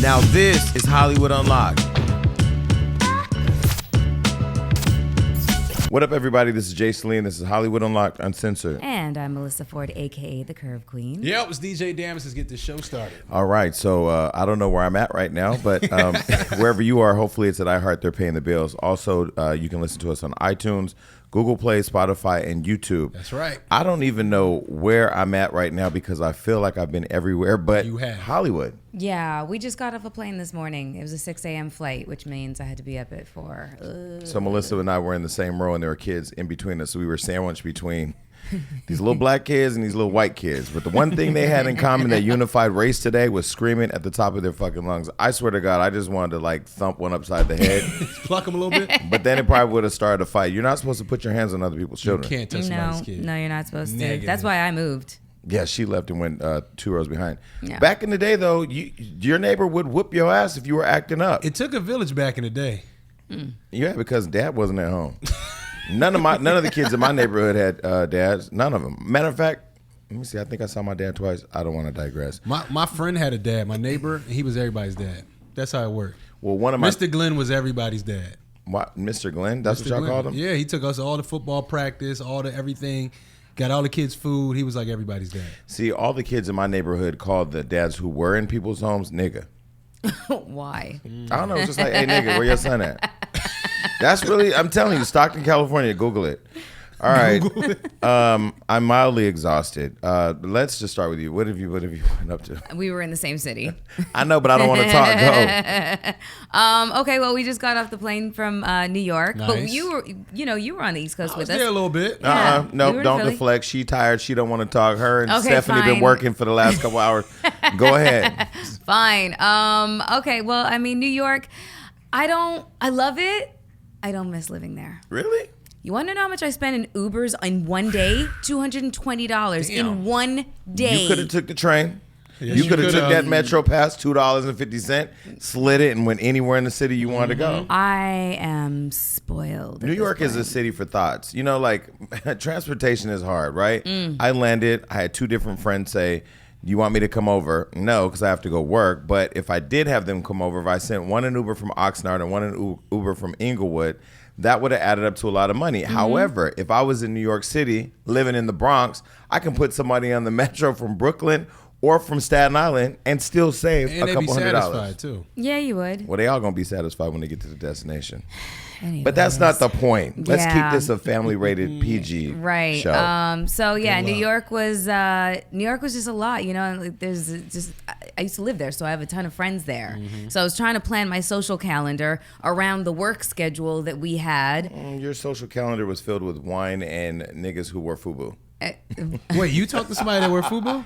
Now this is Hollywood Unlocked. What up, everybody? This is Jay Stallion. This is Hollywood Unlocked Uncensored. And I'm Melissa Ford, a.k.a. the Curve Queen. Yep, it's DJ Damas. Let's get this show started. All right, so I don't know where I'm at right now, but wherever you are, hopefully it's at iHeart. They're paying the bills. Also, you can listen to us on iTunes, Google Play, Spotify, and YouTube. That's right. I don't even know where I'm at right now because I feel like I've been everywhere but You have. Hollywood. Yeah, we just got off a plane this morning. It was a 6 a.m. flight, which means I had to be up at 4. So Melissa and I were in the same row, and there were kids in between us. So we were sandwiched between these little black kids and these little white kids. But the one thing they had in common that unified race today was screaming at the top of their fucking lungs. I swear to God, I just wanted to like thump one upside the head. Pluck them a little bit. But then it probably would have started a fight. You're not supposed to put your hands on other people's You children. can't touch somebody's kid. No, you're not supposed to. Negative. That's why I moved. Yeah, she left and went 2 rows behind. Yeah. Back in the day, though, your neighbor would whoop your ass if you were acting up. It took a village back in the day. Yeah, because dad wasn't at home. None of the kids in my neighborhood had dads. None of them. Matter of fact, let me see. I think I saw my dad twice. I don't want to digress. My friend had a dad. My neighbor, he was everybody's dad. That's how it worked. Well, one of my Mr. Glenn was everybody's dad. what, Mr. Glenn. That's Mr. what y'all Glenn. called him. Yeah, he took us to all the football practice, all the everything. Got all the kids food. He was like everybody's dad. See, all the kids in my neighborhood called the dads who were in people's homes nigga. Why? I don't know. It's just like, hey, nigga, where your son at? That's really, I'm telling you, Stockton, California. Google it. All right. I'm mildly exhausted. Let's just start with you. What have you been up to? We were in the same city. I know, but I don't want to talk. Go. Okay, well, we just got off the plane from New York. Nice. But you were on the East Coast I was with us. there a little bit. Yeah. We Nope, were in don't Philly. deflect. She tired. She don't want to talk. Her and Okay, Stephanie been fine. working for the last couple hours. Go ahead. Fine. Okay, well, I mean, New York, I love it. I don't miss living there. Really? You want to know how much I spent in Ubers in one day? $220 Damn. in one day. You could have took the train. Yes, you you could have took coulda. that Metro Pass, $2.50, slid it, and went anywhere in the city you wanted to go. I am spoiled. New York is a city for thoughts. You know, like transportation is hard, right? I landed. I had 2 different friends say, "You want me to come over?" No, because I have to go work. But if I did have them come over, if I sent one an Uber from Oxnard and one an Uber from Inglewood, that would have added up to a lot of money. However, if I was in New York City, living in the Bronx, I can put somebody on the Metro from Brooklyn or from Staten Island and still save And a they be couple $100. satisfied too. Yeah, you would. Well, they all gonna be satisfied when they get to the destination. Anyways. But that's not the point. Let's Yeah. keep this a family-rated PG Right. show. So yeah, Good New luck. York was just a lot, you know. And like, there's just I used to live there, so I have a ton of friends there. So I was trying to plan my social calendar around the work schedule that we had. Your social calendar was filled with wine and niggas who wore FUBU. Wait, you talked to somebody that wear FUBU?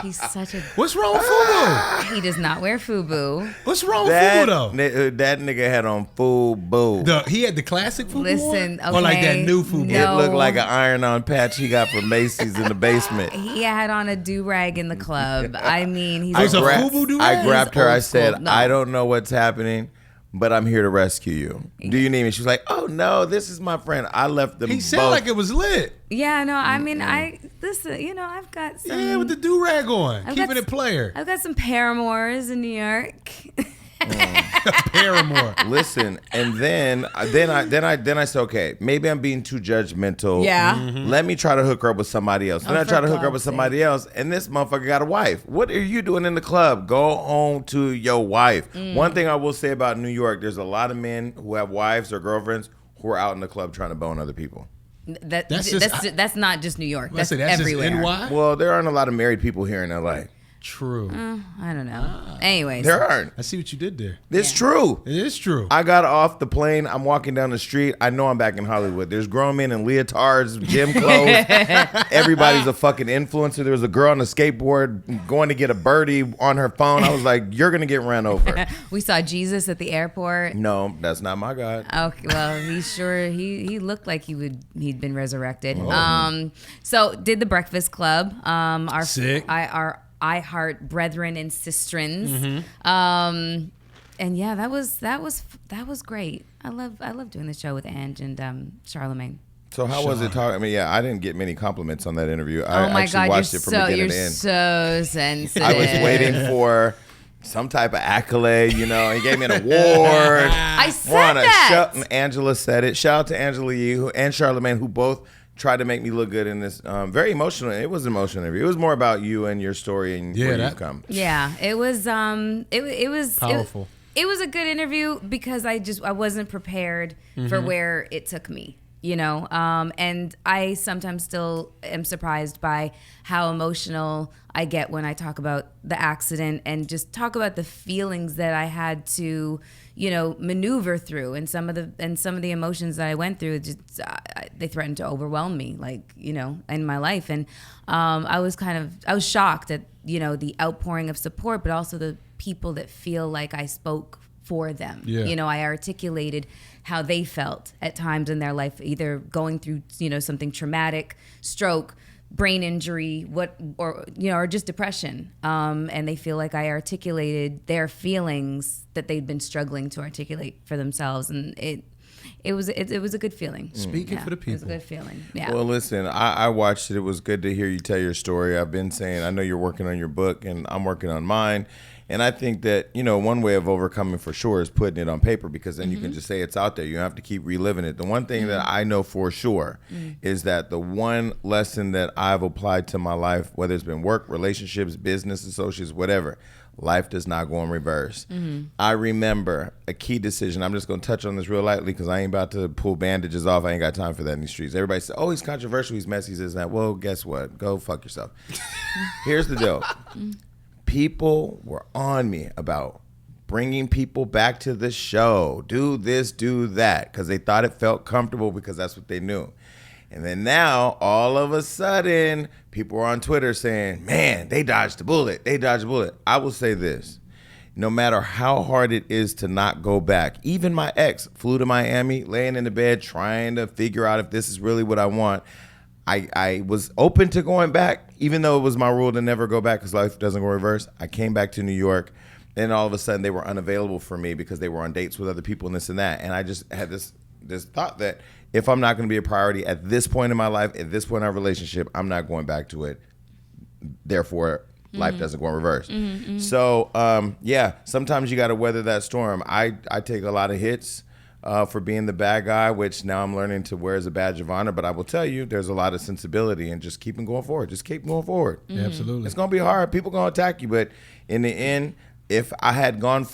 He's such a. What's wrong with FUBU? He does not wear FUBU. What's wrong with FUBU though? That nigga had on FUBU. He had the classic FUBU Listen, one? Or like that okay, new FUBU? no. It looked like an iron-on patch he got from Macy's in the basement. He had on a do-rag in the club. I mean, he's It was a FUBU do-rag? I grabbed her. I Old school. said, No. I don't know what's happening, but I'm here to rescue you. Do you need me? She was like, oh, no, this is my friend. I left them He both. sounded like it was lit. Yeah, no, I mean, listen, you know, I've got some. Yeah, with the do-rag on. I've Keeping got it player. I've got some paramours in New York. Paramore. Listen, and then I said, okay, maybe I'm being too judgmental. Yeah. Let me try to hook her up with somebody else. Then I for try to hook her up God's with somebody else, and this motherfucker got a wife. What are you doing in the club? Go home to your wife. One thing I will say about New York, there's a lot of men who have wives or girlfriends who are out in the club trying to bone other people. That's not just New York. That's, That's everywhere. just NY? Well, there aren't a lot of married people here in LA. True. I don't know. Anyways, There aren't. I see what you did there. It's true. It is true. I got off the plane. I'm walking down the street. I know I'm back in Hollywood. There's grown men in leotards, gym clothes. Everybody's a fucking influencer. There was a girl on a skateboard going to get a birdie on her phone. I was like, you're going to get ran over. we saw Jesus at the airport. No, that's not my God. Okay, well, he looked like he'd been resurrected. Oh. So did the Breakfast Club. Our Sick. Our iHeart brethren and sistrins. Mm-hmm. And yeah, that was great. I love doing the show with Ange and Charlemagne. So how was it talking? I mean, yeah, I didn't get many compliments on that interview. Oh I my actually God, watched you're it from beginning to end. so sensitive. I was waiting for some type of accolade, you know. He gave me an award. I said We're on a that. show. Angela said it. Shout out to Angela Yee and Charlamagne, who both tried to make me look good in this. Very emotional. It was an emotional interview. It was more about you and your story and where you've come. Yeah, it was. It was powerful. It was a good interview because I wasn't prepared for where it took me. You know, and I sometimes still am surprised by how emotional I get when I talk about the accident and just talk about the feelings that I had to, you know, maneuver through, and some of the emotions that I went through. Just they threatened to overwhelm me, like, you know, in my life, and I was shocked at, you know, the outpouring of support, but also the people that feel like I spoke for them. Yeah. You know, I articulated how they felt at times in their life, either going through, you know, something traumatic, stroke, brain injury, or just depression. And they feel like I articulated their feelings that they'd been struggling to articulate for themselves. And it was a good feeling. Speaking for the people. It was a good feeling. Yeah. Well, listen, I watched it. It was good to hear you tell your story. I've been saying, I know you're working on your book and I'm working on mine. And I think that, you know, one way of overcoming for sure is putting it on paper, because then you can just say it's out there. You don't have to keep reliving it. The one thing that I know for sure is that the one lesson that I've applied to my life, whether it's been work, relationships, business associates, whatever, life does not go in reverse. I remember a key decision. I'm just going to touch on this real lightly because I ain't about to pull bandages off. I ain't got time for that in these streets. Everybody says, oh, he's controversial, he's messy, he's this and that. Well, guess what? Go fuck yourself. Here's the deal. People were on me about bringing people back to the show, do this, do that, because they thought it felt comfortable because that's what they knew. And then now, all of a sudden, people are on Twitter saying, man, they dodged the bullet. They dodged the bullet. I will say this. No matter how hard it is to not go back, even my ex flew to Miami, laying in the bed, trying to figure out if this is really what I want. I was open to going back, even though it was my rule to never go back because life doesn't go reverse. I came back to New York, and all of a sudden they were unavailable for me because they were on dates with other people and this and that. And I just had this thought that if I'm not going to be a priority at this point in my life, at this point in our relationship, I'm not going back to it. Therefore, life doesn't go in reverse. So, yeah, sometimes you got to weather that storm. I take a lot of hits for being the bad guy, which now I'm learning to wear as a badge of honor. But I will tell you, there's a lot of sensibility and just keeping going forward. Just keep going forward. Absolutely. It's going to be hard. People going to attack you. But in the end, if I had gone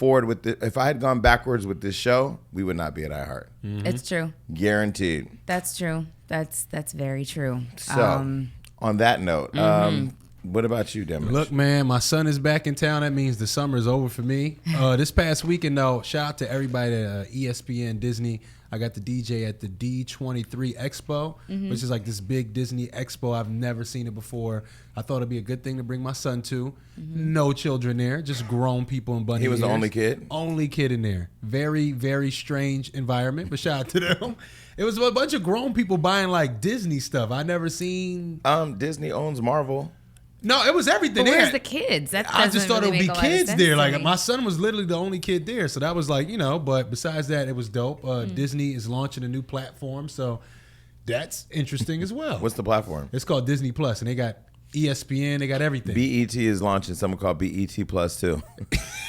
backwards with this show, we would not be at iHeart. It's true. Guaranteed. That's true. That's very true. So, on that note, what about you, Demich? Look, man, my son is back in town. That means the summer is over for me. This past weekend, though, shout out to everybody at ESPN, Disney. I got the DJ at the D23 Expo, which is like this big Disney Expo. I've never seen it before. I thought it'd be a good thing to bring my son to. No children there, just grown people and bunny He was ears. the only kid? Only kid in there. Very, very strange environment, but shout out to them. It was a bunch of grown people buying like Disney stuff. I never seen. Disney owns Marvel. No, it was everything. But where's the kids? I just thought it would be kids there. Like my son was literally the only kid there, so that was like, you know. But besides that, it was dope. Disney is launching a new platform, so that's interesting as well. What's the platform? It's called Disney Plus, and they got ESPN. They got everything. BET is launching something called BET Plus too.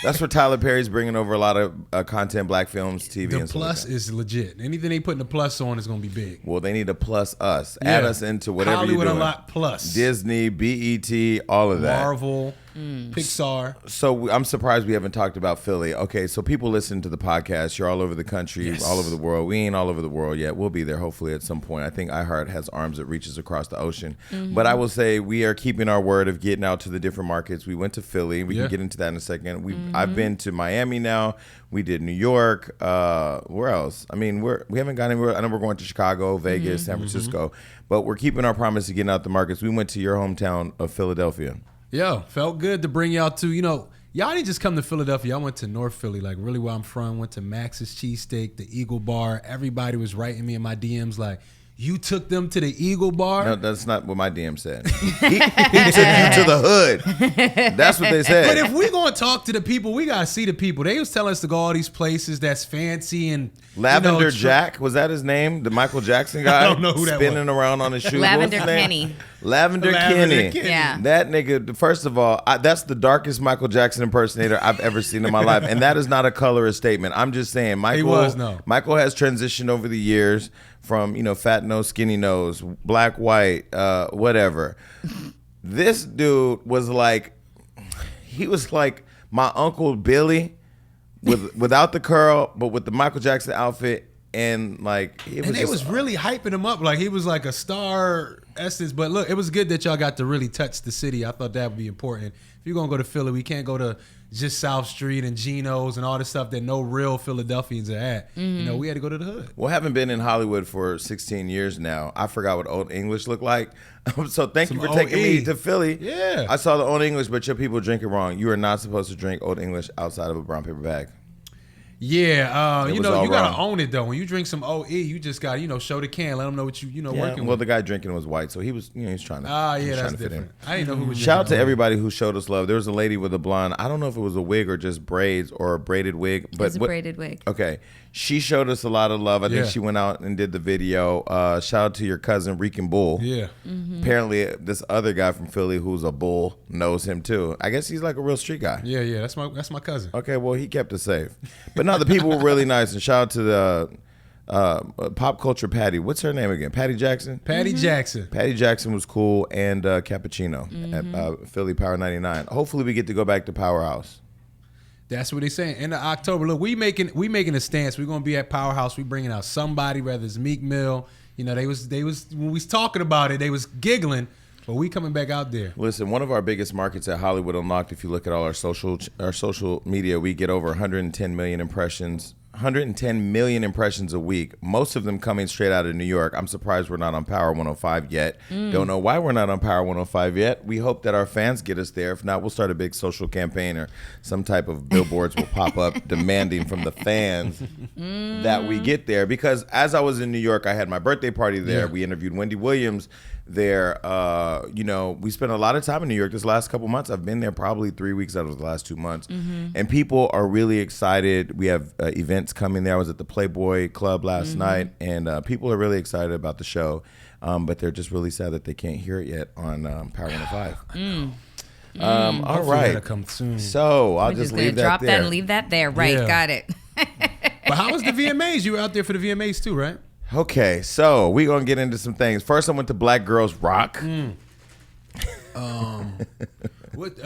That's where Tyler Perry's bringing over a lot of content, black films, TV. The and Plus stuff like is legit. Anything they putting the Plus on is going to be big. Well, they need to plus us. Add us into whatever Hollywood you're doing. Unlocked Plus. Disney, BET, all of that. Marvel, Pixar. So I'm surprised we haven't talked about Philly. Okay, so people listen to the podcast. You're all over the country, all over the world. We ain't all over the world yet. We'll be there hopefully at some point. I think iHeart has arms that reaches across the ocean. But I will say we are keeping our word of getting out to the different markets. We went to Philly. We can get into that in a second. I've been to Miami now. We did New York. Where else? I mean, we haven't gone anywhere. I know we're going to Chicago, Vegas, San Francisco. But we're keeping our promise of getting out the markets. We went to your hometown of Philadelphia. Yo, felt good to bring y'all to, y'all didn't just come to Philadelphia. Y'all went to North Philly, like really where I'm from. Went to Max's Cheesesteak, the Eagle Bar. Everybody was writing me in my DMs like, You took them to the Eagle Bar? No, that's not what my DM said. He took you to the hood. That's what they said. But if we gonna talk to the people, we gotta see the people. They was telling us to go all these places that's fancy and Lavender Jack, was that his name? The Michael Jackson guy? I don't know who that was. Spinning around on his shoes. Lavender What's his name? Kenny. Lavender Kenny. Yeah. That nigga, first of all, that's the darkest Michael Jackson impersonator I've ever seen in my life. And that is not a colorist statement. I'm just saying, Michael has transitioned over the years from, fat nose, skinny nose, black, white, whatever. This dude was like, he was like my Uncle Billy without the curl, but with the Michael Jackson outfit. And like they was really hyping him up like he was like a star essence. But look, it was good that y'all got to really touch the city. I thought that would be important. If you're gonna go to Philly, we can't go to just South Street and Geno's and all the stuff that no real Philadelphians are at. Mm-hmm. We had to go to the hood. Well, having been in Hollywood for 16 years now, I forgot what Old English looked like. So thank you for taking me to Philly. Yeah, I saw the Old English, but your people drink it wrong. You are not supposed to drink Old English outside of a brown paper bag. Yeah, you gotta wrong. own it though. When you drink some OE, you just got show the can, let them know what you working with. Well, the guy drinking was white, so he was he's trying to. That's different. I didn't know who was. Shout out to everybody who showed us love. There was a lady with a blonde. I don't know if it was a wig or just braids or a braided wig, but it's a braided wig. Okay, she showed us a lot of love. I think she went out and did the video. Shout out to your cousin Rican Bull. Yeah. Mm-hmm. Apparently, this other guy from Philly who's a bull knows him too. I guess he's like a real street guy. Yeah. That's my cousin. Okay, well he kept it safe, but no, the people were really nice. And shout out to the pop culture Patty. What's her name again? Patty Jackson. Patty Jackson. Patty Jackson was cool, and Cappuccino at Philly Power 99. Hopefully, we get to go back to Powerhouse. That's what they're saying. End of October. Look, we making a stance. We're gonna be at Powerhouse. We bringing out somebody, whether it's Meek Mill. They was when we was talking about it, they was giggling. But we coming back out there. Listen, one of our biggest markets at Hollywood Unlocked, if you look at all our social media, we get over 110 million impressions. 110 million impressions a week, most of them coming straight out of New York. I'm surprised we're not on Power 105 yet. Don't know why we're not on Power 105 yet. We hope that our fans get us there. If not, we'll start a big social campaign or some type of billboards will pop up demanding from the fans that we get there. Because as I was in New York, I had my birthday party there. We interviewed Wendy Williams there. We spent a lot of time in New York this last couple months. I've been there probably 3 weeks out of the last 2 months. And people are really excited. We have events coming there. I was at the Playboy Club last night, and people are really excited about the show. But they're just really sad that they can't hear it yet on Power 105. All right. Come soon. So I'll just leave that drop there. That and leave that there. Right. Yeah. Got it. But how was the VMAs? You were out there for the VMAs too, right? Okay, so we're going to get into some things. First, I went to Black Girls Rock.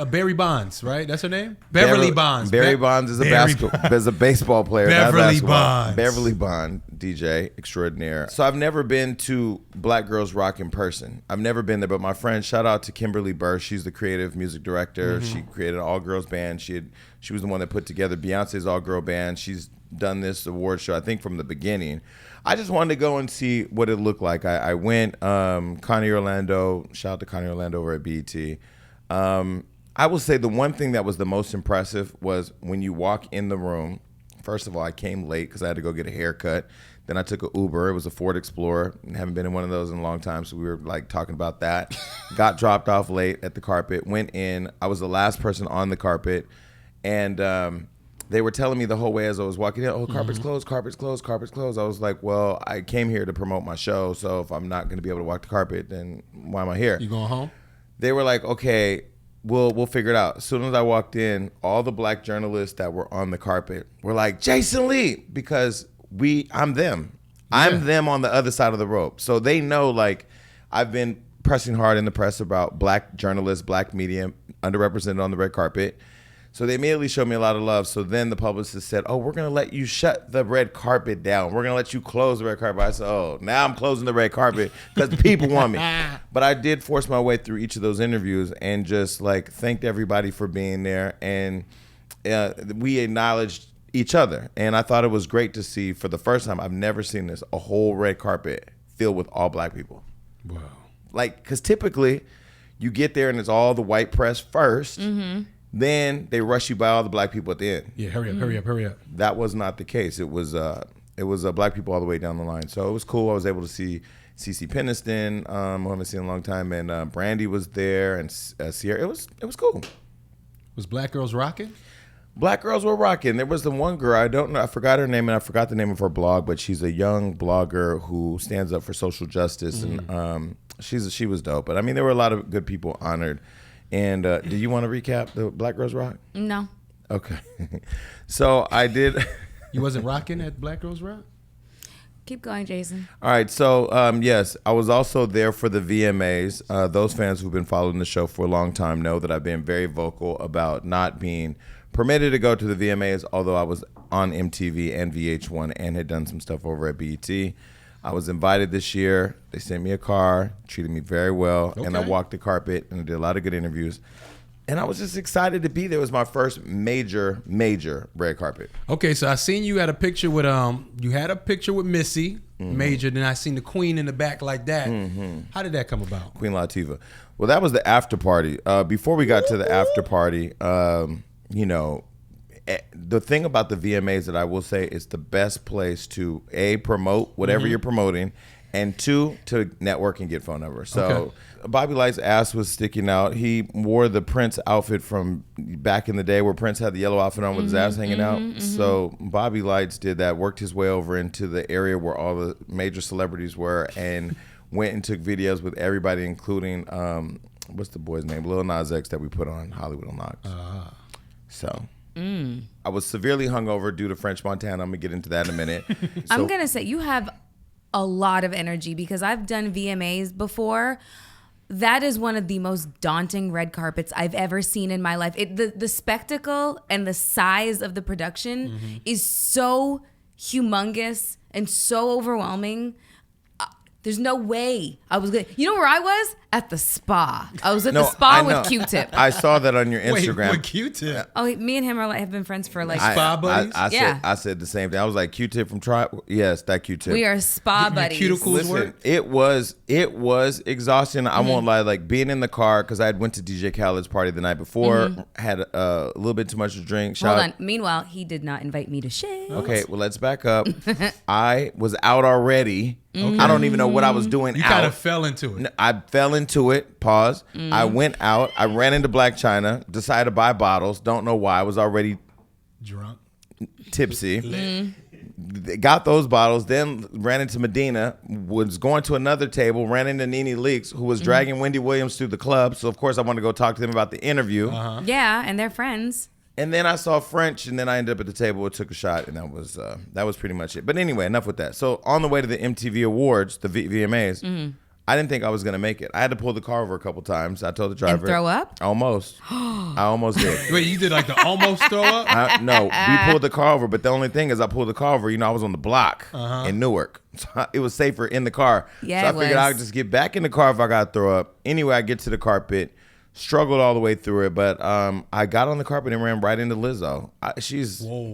Barry Bonds, right? That's her name? Beverly Bonds. Barry Bonds is a baseball player. Beverly Bonds. Beverly Bond, DJ extraordinaire. So I've never been to Black Girls Rock in person. I've never been there, but my friend, shout out to Kimberly Burr. She's the creative music director. She created an all-girls band. She was the one that put together Beyonce's all-girl band. She's done this award show, I think, from the beginning. I just wanted to go and see what it looked like. I went, Connie Orlando, shout out to Connie Orlando over at BET. I will say the one thing that was the most impressive was when you walk in the room. First of all, I came late because I had to go get a haircut. Then I took an Uber. It was a Ford Explorer. I haven't been in one of those in a long time, so we were like talking about that. Got dropped off late at the carpet, went in. I was the last person on the carpet, and they were telling me the whole way as I was walking in, oh, carpet's closed, carpet's closed, carpet's closed. I was like, well, I came here to promote my show, so if I'm not going to be able to walk the carpet, then why am I here? You going home? They were like, okay, we'll figure it out. As soon as I walked in, all the black journalists that were on the carpet were like, Jason Lee, because I'm them. Yeah. I'm them on the other side of the rope. So they know, like, I've been pressing hard in the press about black journalists, black media, underrepresented on the red carpet. So they immediately showed me a lot of love. So then the publicist said, oh, we're going to let you shut the red carpet down. We're going to let you close the red carpet. I said, oh, now I'm closing the red carpet because the people want me. But I did force my way through each of those interviews and just like thanked everybody for being there. And we acknowledged each other. And I thought it was great to see, for the first time, I've never seen this, a whole red carpet filled with all black people. Wow. Like, because typically you get there and it's all the white press first. Mm-hmm. Then they rush you by all the black people at the end. Yeah, hurry up. That was not the case. It was black people all the way down the line. So it was cool. I was able to see CeCe Peniston, who I haven't seen in a long time, and Brandy was there, and Sierra. It was cool. Was Black Girls Rocking? Black girls were rocking. There was the one girl, I don't know, I forgot her name, and I forgot the name of her blog, but she's a young blogger who stands up for social justice, and she was dope. But I mean, there were a lot of good people honored. And do you want to recap the Black Girls Rock? No. Okay. So I did. You wasn't rocking at Black Girls Rock? Keep going, Jason. All right. So, yes, I was also there for the VMAs. Those fans who've been following the show for a long time know that I've been very vocal about not being permitted to go to the VMAs, although I was on MTV and VH1 and had done some stuff over at BET. I was invited this year. They sent me a car, treated me very well, and I walked the carpet and I did a lot of good interviews. And I was just excited to be there. It was my first major red carpet. Okay, so I seen you had a picture with you had a picture with Missy, Major, then I seen the Queen in the back like that. How did that come about? Queen Latifah. Well, that was the after party. Before we got to the after party, you know, the thing about the VMAs that I will say is the best place to promote whatever you're promoting, and 2, to network and get phone numbers. So Bobby Light's ass was sticking out. He wore the Prince outfit from back in the day where Prince had the yellow outfit on with his ass hanging out. So Bobby Lights did that, worked his way over into the area where all the major celebrities were, and went and took videos with everybody, including what's the boy's name? Lil Nas X that we put on Hollywood Unlocked. So I was severely hungover due to French Montana. I'm gonna get into that in a minute. I'm gonna say you have a lot of energy because I've done VMAs before. That is one of the most daunting red carpets I've ever seen in my life. The spectacle and the size of the production is so humongous and so overwhelming. There's no way I was going to... You know where I was? At the spa. I was at the spa with Q-Tip. I saw that on your Instagram. Wait, with Q-Tip? Oh, me and him have been friends for like... Spa buddies? I said the same thing. I was like, Q-Tip from Tribe? Yes, that Q-Tip. We are spa buddies. Cuticles work? It was exhausting. I won't lie. Like being in the car, because I had went to DJ Khaled's party the night before, had a little bit too much to drink. Hold on. Meanwhile, he did not invite me to shit. Okay, well, let's back up. I was out already. I don't even know what I was doing. You kind of fell into it. I fell into it. Pause. I went out. I ran into Black China. Decided to buy bottles. Don't know why. I was already drunk, tipsy. Got those bottles. Then ran into Medina. Was going to another table. Ran into Nene Leakes, who was dragging Wendy Williams through the club. So of course I wanted to go talk to them about the interview. Yeah, and they're friends. And then I saw French, and then I ended up at the table, took a shot, and that was pretty much it. But anyway, enough with that. So on the way to the MTV Awards, the VMAs, I didn't think I was going to make it. I had to pull the car over a couple times. I told the driver. And throw up? Almost. I almost did. Wait, you did like the almost throw up? No, we pulled the car over, but the only thing is I pulled the car over, I was on the block in Newark. So it was safer in the car. Yeah, so I figured I'd just get back in the car if I got to throw up. Anyway, I get to the carpet. Struggled all the way through it, but I got on the carpet and ran right into Lizzo.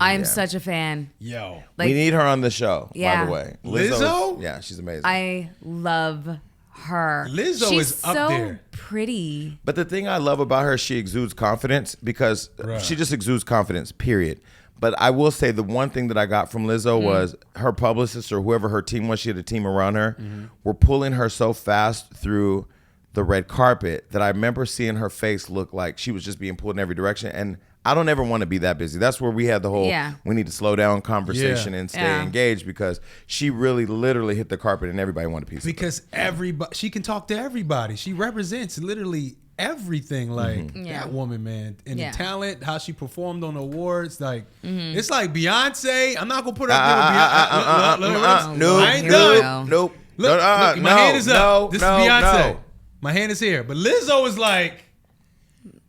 I'm such a fan. Yo. We need her on the show, Yeah. by the way. Lizzo? Yeah, she's amazing. I love her. Lizzo She's is up so there. pretty. But the thing I love about her, she exudes confidence because she just exudes confidence, period. But I will say the one thing that I got from Lizzo was her publicist or whoever her team was, she had a team around her, were pulling her so fast through the red carpet that I remember seeing her face look like she was just being pulled in every direction. And I don't ever want to be that busy. That's where we had the whole we need to slow down conversation and stay engaged, because she really literally hit the carpet and everybody wanted a piece of it. Because everybody, she can talk to everybody. She represents literally everything. Like that woman, man. And the talent, how she performed on the awards, like it's like Beyonce. I'm not gonna put her up there with Beyonce. Nope. Look, my hand is up. This is Beyonce. My hand is here. But Lizzo is like,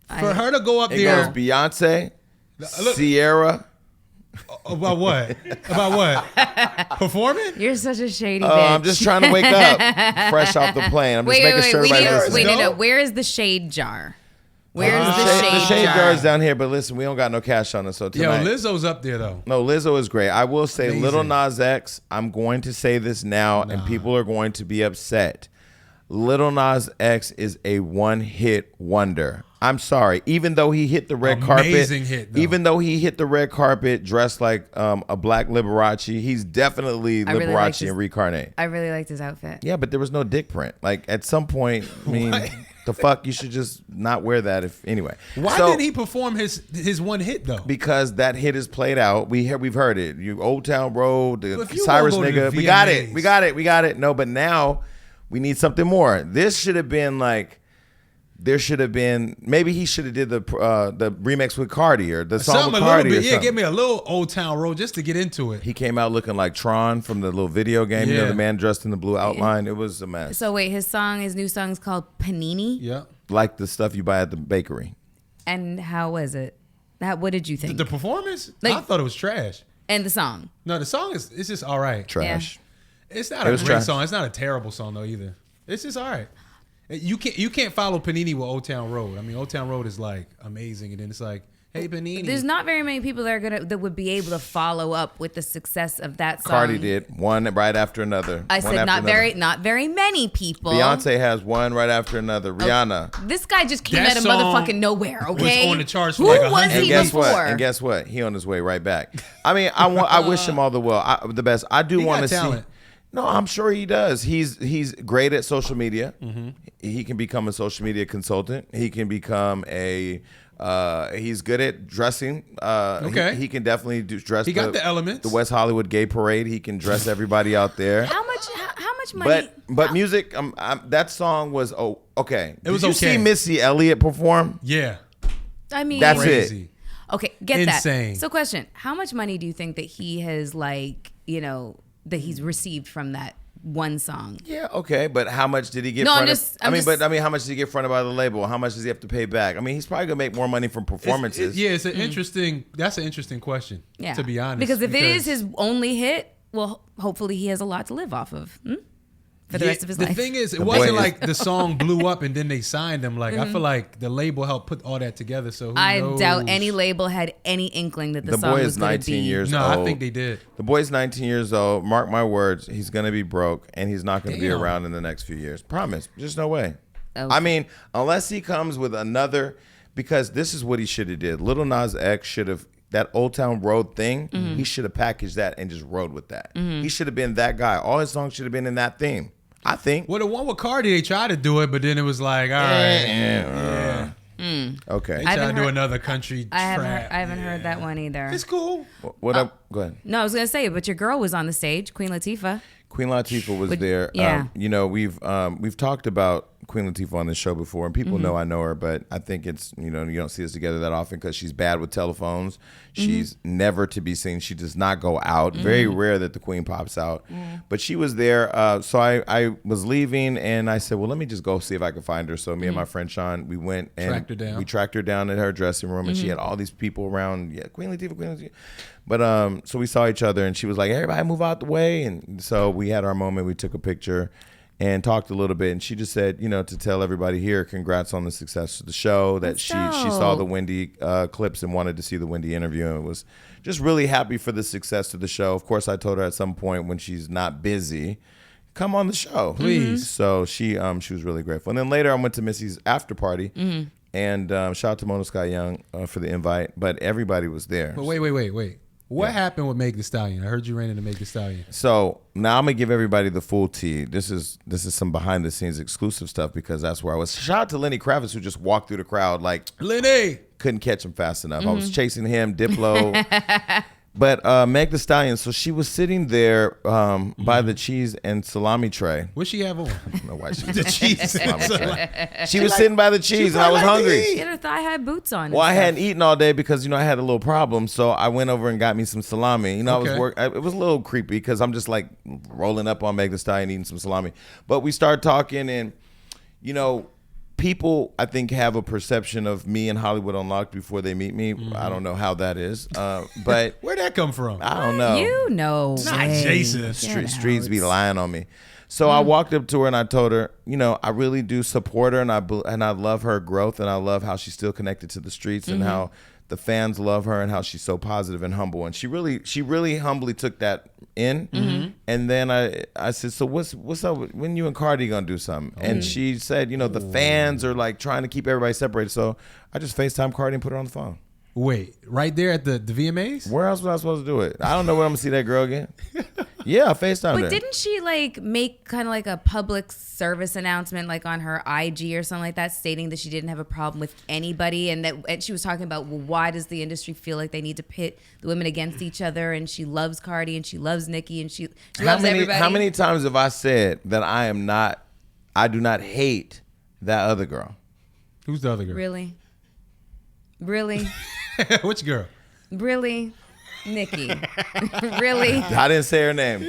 for her to go up there. It goes Beyonce, Sierra. About what? About what? Performing? You're such a shady bitch. I'm just trying to wake up fresh off the plane. I'm just making sure everybody's listening. No. Where is the shade jar? Where's the shade jar? The shade jar is down here, but listen, we don't got no cash on us. So tonight, yo, Lizzo's up there, though. No, Lizzo is great. I will say Lil Nas X, I'm going to say this now, and people are going to be upset. Lil Nas X is a one-hit wonder. I'm sorry. Even though he hit the red carpet, hit, though. even though he hit the red carpet dressed like a black Liberace, he's definitely Liberace and reincarnate. I really liked his outfit. Yeah, but there was no dick print. Like at some point, I mean, the fuck, you should just not wear that. If anyway, why didn't he perform his one hit though? Because that hit is played out. We've heard it. You Old Town Road, the Cyrus nigga. We got it. No, but now we need something more. This should have been like. There should have been, maybe he should have did the remix with Cardi or the song with Cardi. Yeah, give me a little Old Town Road just to get into it. He came out looking like Tron from the little video game. Yeah. You know, the man dressed in the blue outline. It was a mess. So wait, his new song is called Panini? Yeah. Like the stuff you buy at the bakery. And how was it? What did you think? The performance? Like, I thought it was trash. And the song? No, the song it's just all right. Trash. Yeah. It's not a great song. It's not a terrible song though either. It's just all right. You can't follow Panini with Old Town Road. I mean, Old Town Road is like amazing, and then it's like, hey Panini. There's not very many people that would be able to follow up with the success of that song. Cardi did one right after another. I said not very many people. Beyonce has one right after another. Rihanna. This guy just came That out of song motherfucking nowhere. Okay, was on the charts for Who like was 100. he And guess before? what? And guess what? He on his way right back. I mean, I wish him all the best. I do want to see. No, I'm sure he does. He's great at social media. Mm-hmm. He can become a social media consultant. He can become he's good at dressing. Okay. He can definitely dress. He got the elements. The West Hollywood Gay Parade. He can dress everybody out there. How much money? But music. That song was okay. It was Did you see Missy Elliott perform? Yeah. I mean, that's crazy. it. Okay, get Insane. that. So, question: how much money do you think that he has, that he's received from that one song? Yeah, okay, but how much did he get? No, how much did he get fronted by the label? How much does he have to pay back? I mean, he's probably gonna make more money from performances. It's an interesting. That's an interesting question. Yeah, to be honest, because if it is his only hit, well, hopefully he has a lot to live off of. For the rest of his life. The thing is, it wasn't like the song blew up and then they signed him. Like I feel like the label helped put all that together. So I doubt any label had any inkling that the song boy was is going to 19 be. years No, old. I think they did. The boy's 19 years old. Mark my words, he's gonna be broke and he's not gonna be around in the next few years. Promise. There's no way. Okay. I mean, unless he comes with another, because this is what he should have did. Lil Nas X should have. That Old Town Road thing, he should have packaged that and just rode with that. He should have been that guy. All his songs should have been in that theme. I think. Well, the one with Cardi, they tried to do it, but then it was like, all right. Okay. They tried to do another country trap. I haven't heard that one either. It's cool. What up? Go ahead. No, I was going to say, but your girl was on the stage, Queen Latifah. Queen Latifah was there. Yeah. We've talked about Queen Latifah on this show before, and people know I know her, but I think it's, you don't see us together that often because she's bad with telephones. She's never to be seen. She does not go out. Very rare that the Queen pops out. But she was there. So I was leaving, and I said, well, let me just go see if I can find her. So me and my friend Sean, we went and we tracked her down at her dressing room, and she had all these people around. Yeah, Queen Latifah. But so we saw each other, and she was like, everybody move out the way. And so we had our moment. We took a picture and talked a little bit. And she just said, to tell everybody here, congrats on the success of the show, that she saw the Wendy clips and wanted to see the Wendy interview, and was just really happy for the success of the show. Of course, I told her at some point when she's not busy, come on the show, please. So she was really grateful. And then later I went to Missy's after party. And shout out to Mona Sky Young for the invite. But everybody was there. But wait. What happened with Meg Thee Stallion? I heard you ran into Meg Thee Stallion. So now I'm gonna give everybody the full tea. This is some behind the scenes exclusive stuff because that's where I was. Shout out to Lenny Kravitz who just walked through the crowd like Lenny couldn't catch him fast enough. I was chasing him, Diplo. But Meg Thee Stallion, so she was sitting there by the cheese and salami tray. What she have on? I don't know why she was The cheese and salami. She was sitting by the cheese and I was hungry. She had her thigh-high boots on. Well, I hadn't eaten all day because I had a little problem, so I went over and got me some salami. It was a little creepy because I'm just like rolling up on Meg Thee Stallion eating some salami. But we started talking, and people, I think, have a perception of me and Hollywood Unlocked before they meet me. I don't know how that is, but where'd that come from? I don't know. Not Jason. Streets be lying on me. So I walked up to her and I told her, I really do support her, and I love her growth, and I love how she's still connected to the streets and how the fans love her and how she's so positive and humble. And she really humbly took that in. Mm-hmm. And then I said, so what's up? When you and Cardi gonna do something? And she said, the fans are like trying to keep everybody separated. So I just FaceTime Cardi and put her on the phone. Wait, right there at the VMAs? Where else was I supposed to do it? I don't know where I'm gonna see that girl again. Yeah, I FaceTimed her. But didn't she like make kind of like a public service announcement like on her IG or something like that, stating that she didn't have a problem with anybody, and she was talking about, well, why does the industry feel like they need to pit the women against each other, and she loves Cardi and she loves Nicki and she loves everybody. How many times have I said that I do not hate that other girl? Who's the other girl? Really? Which girl? Really? Nicki. Really? I didn't say her name.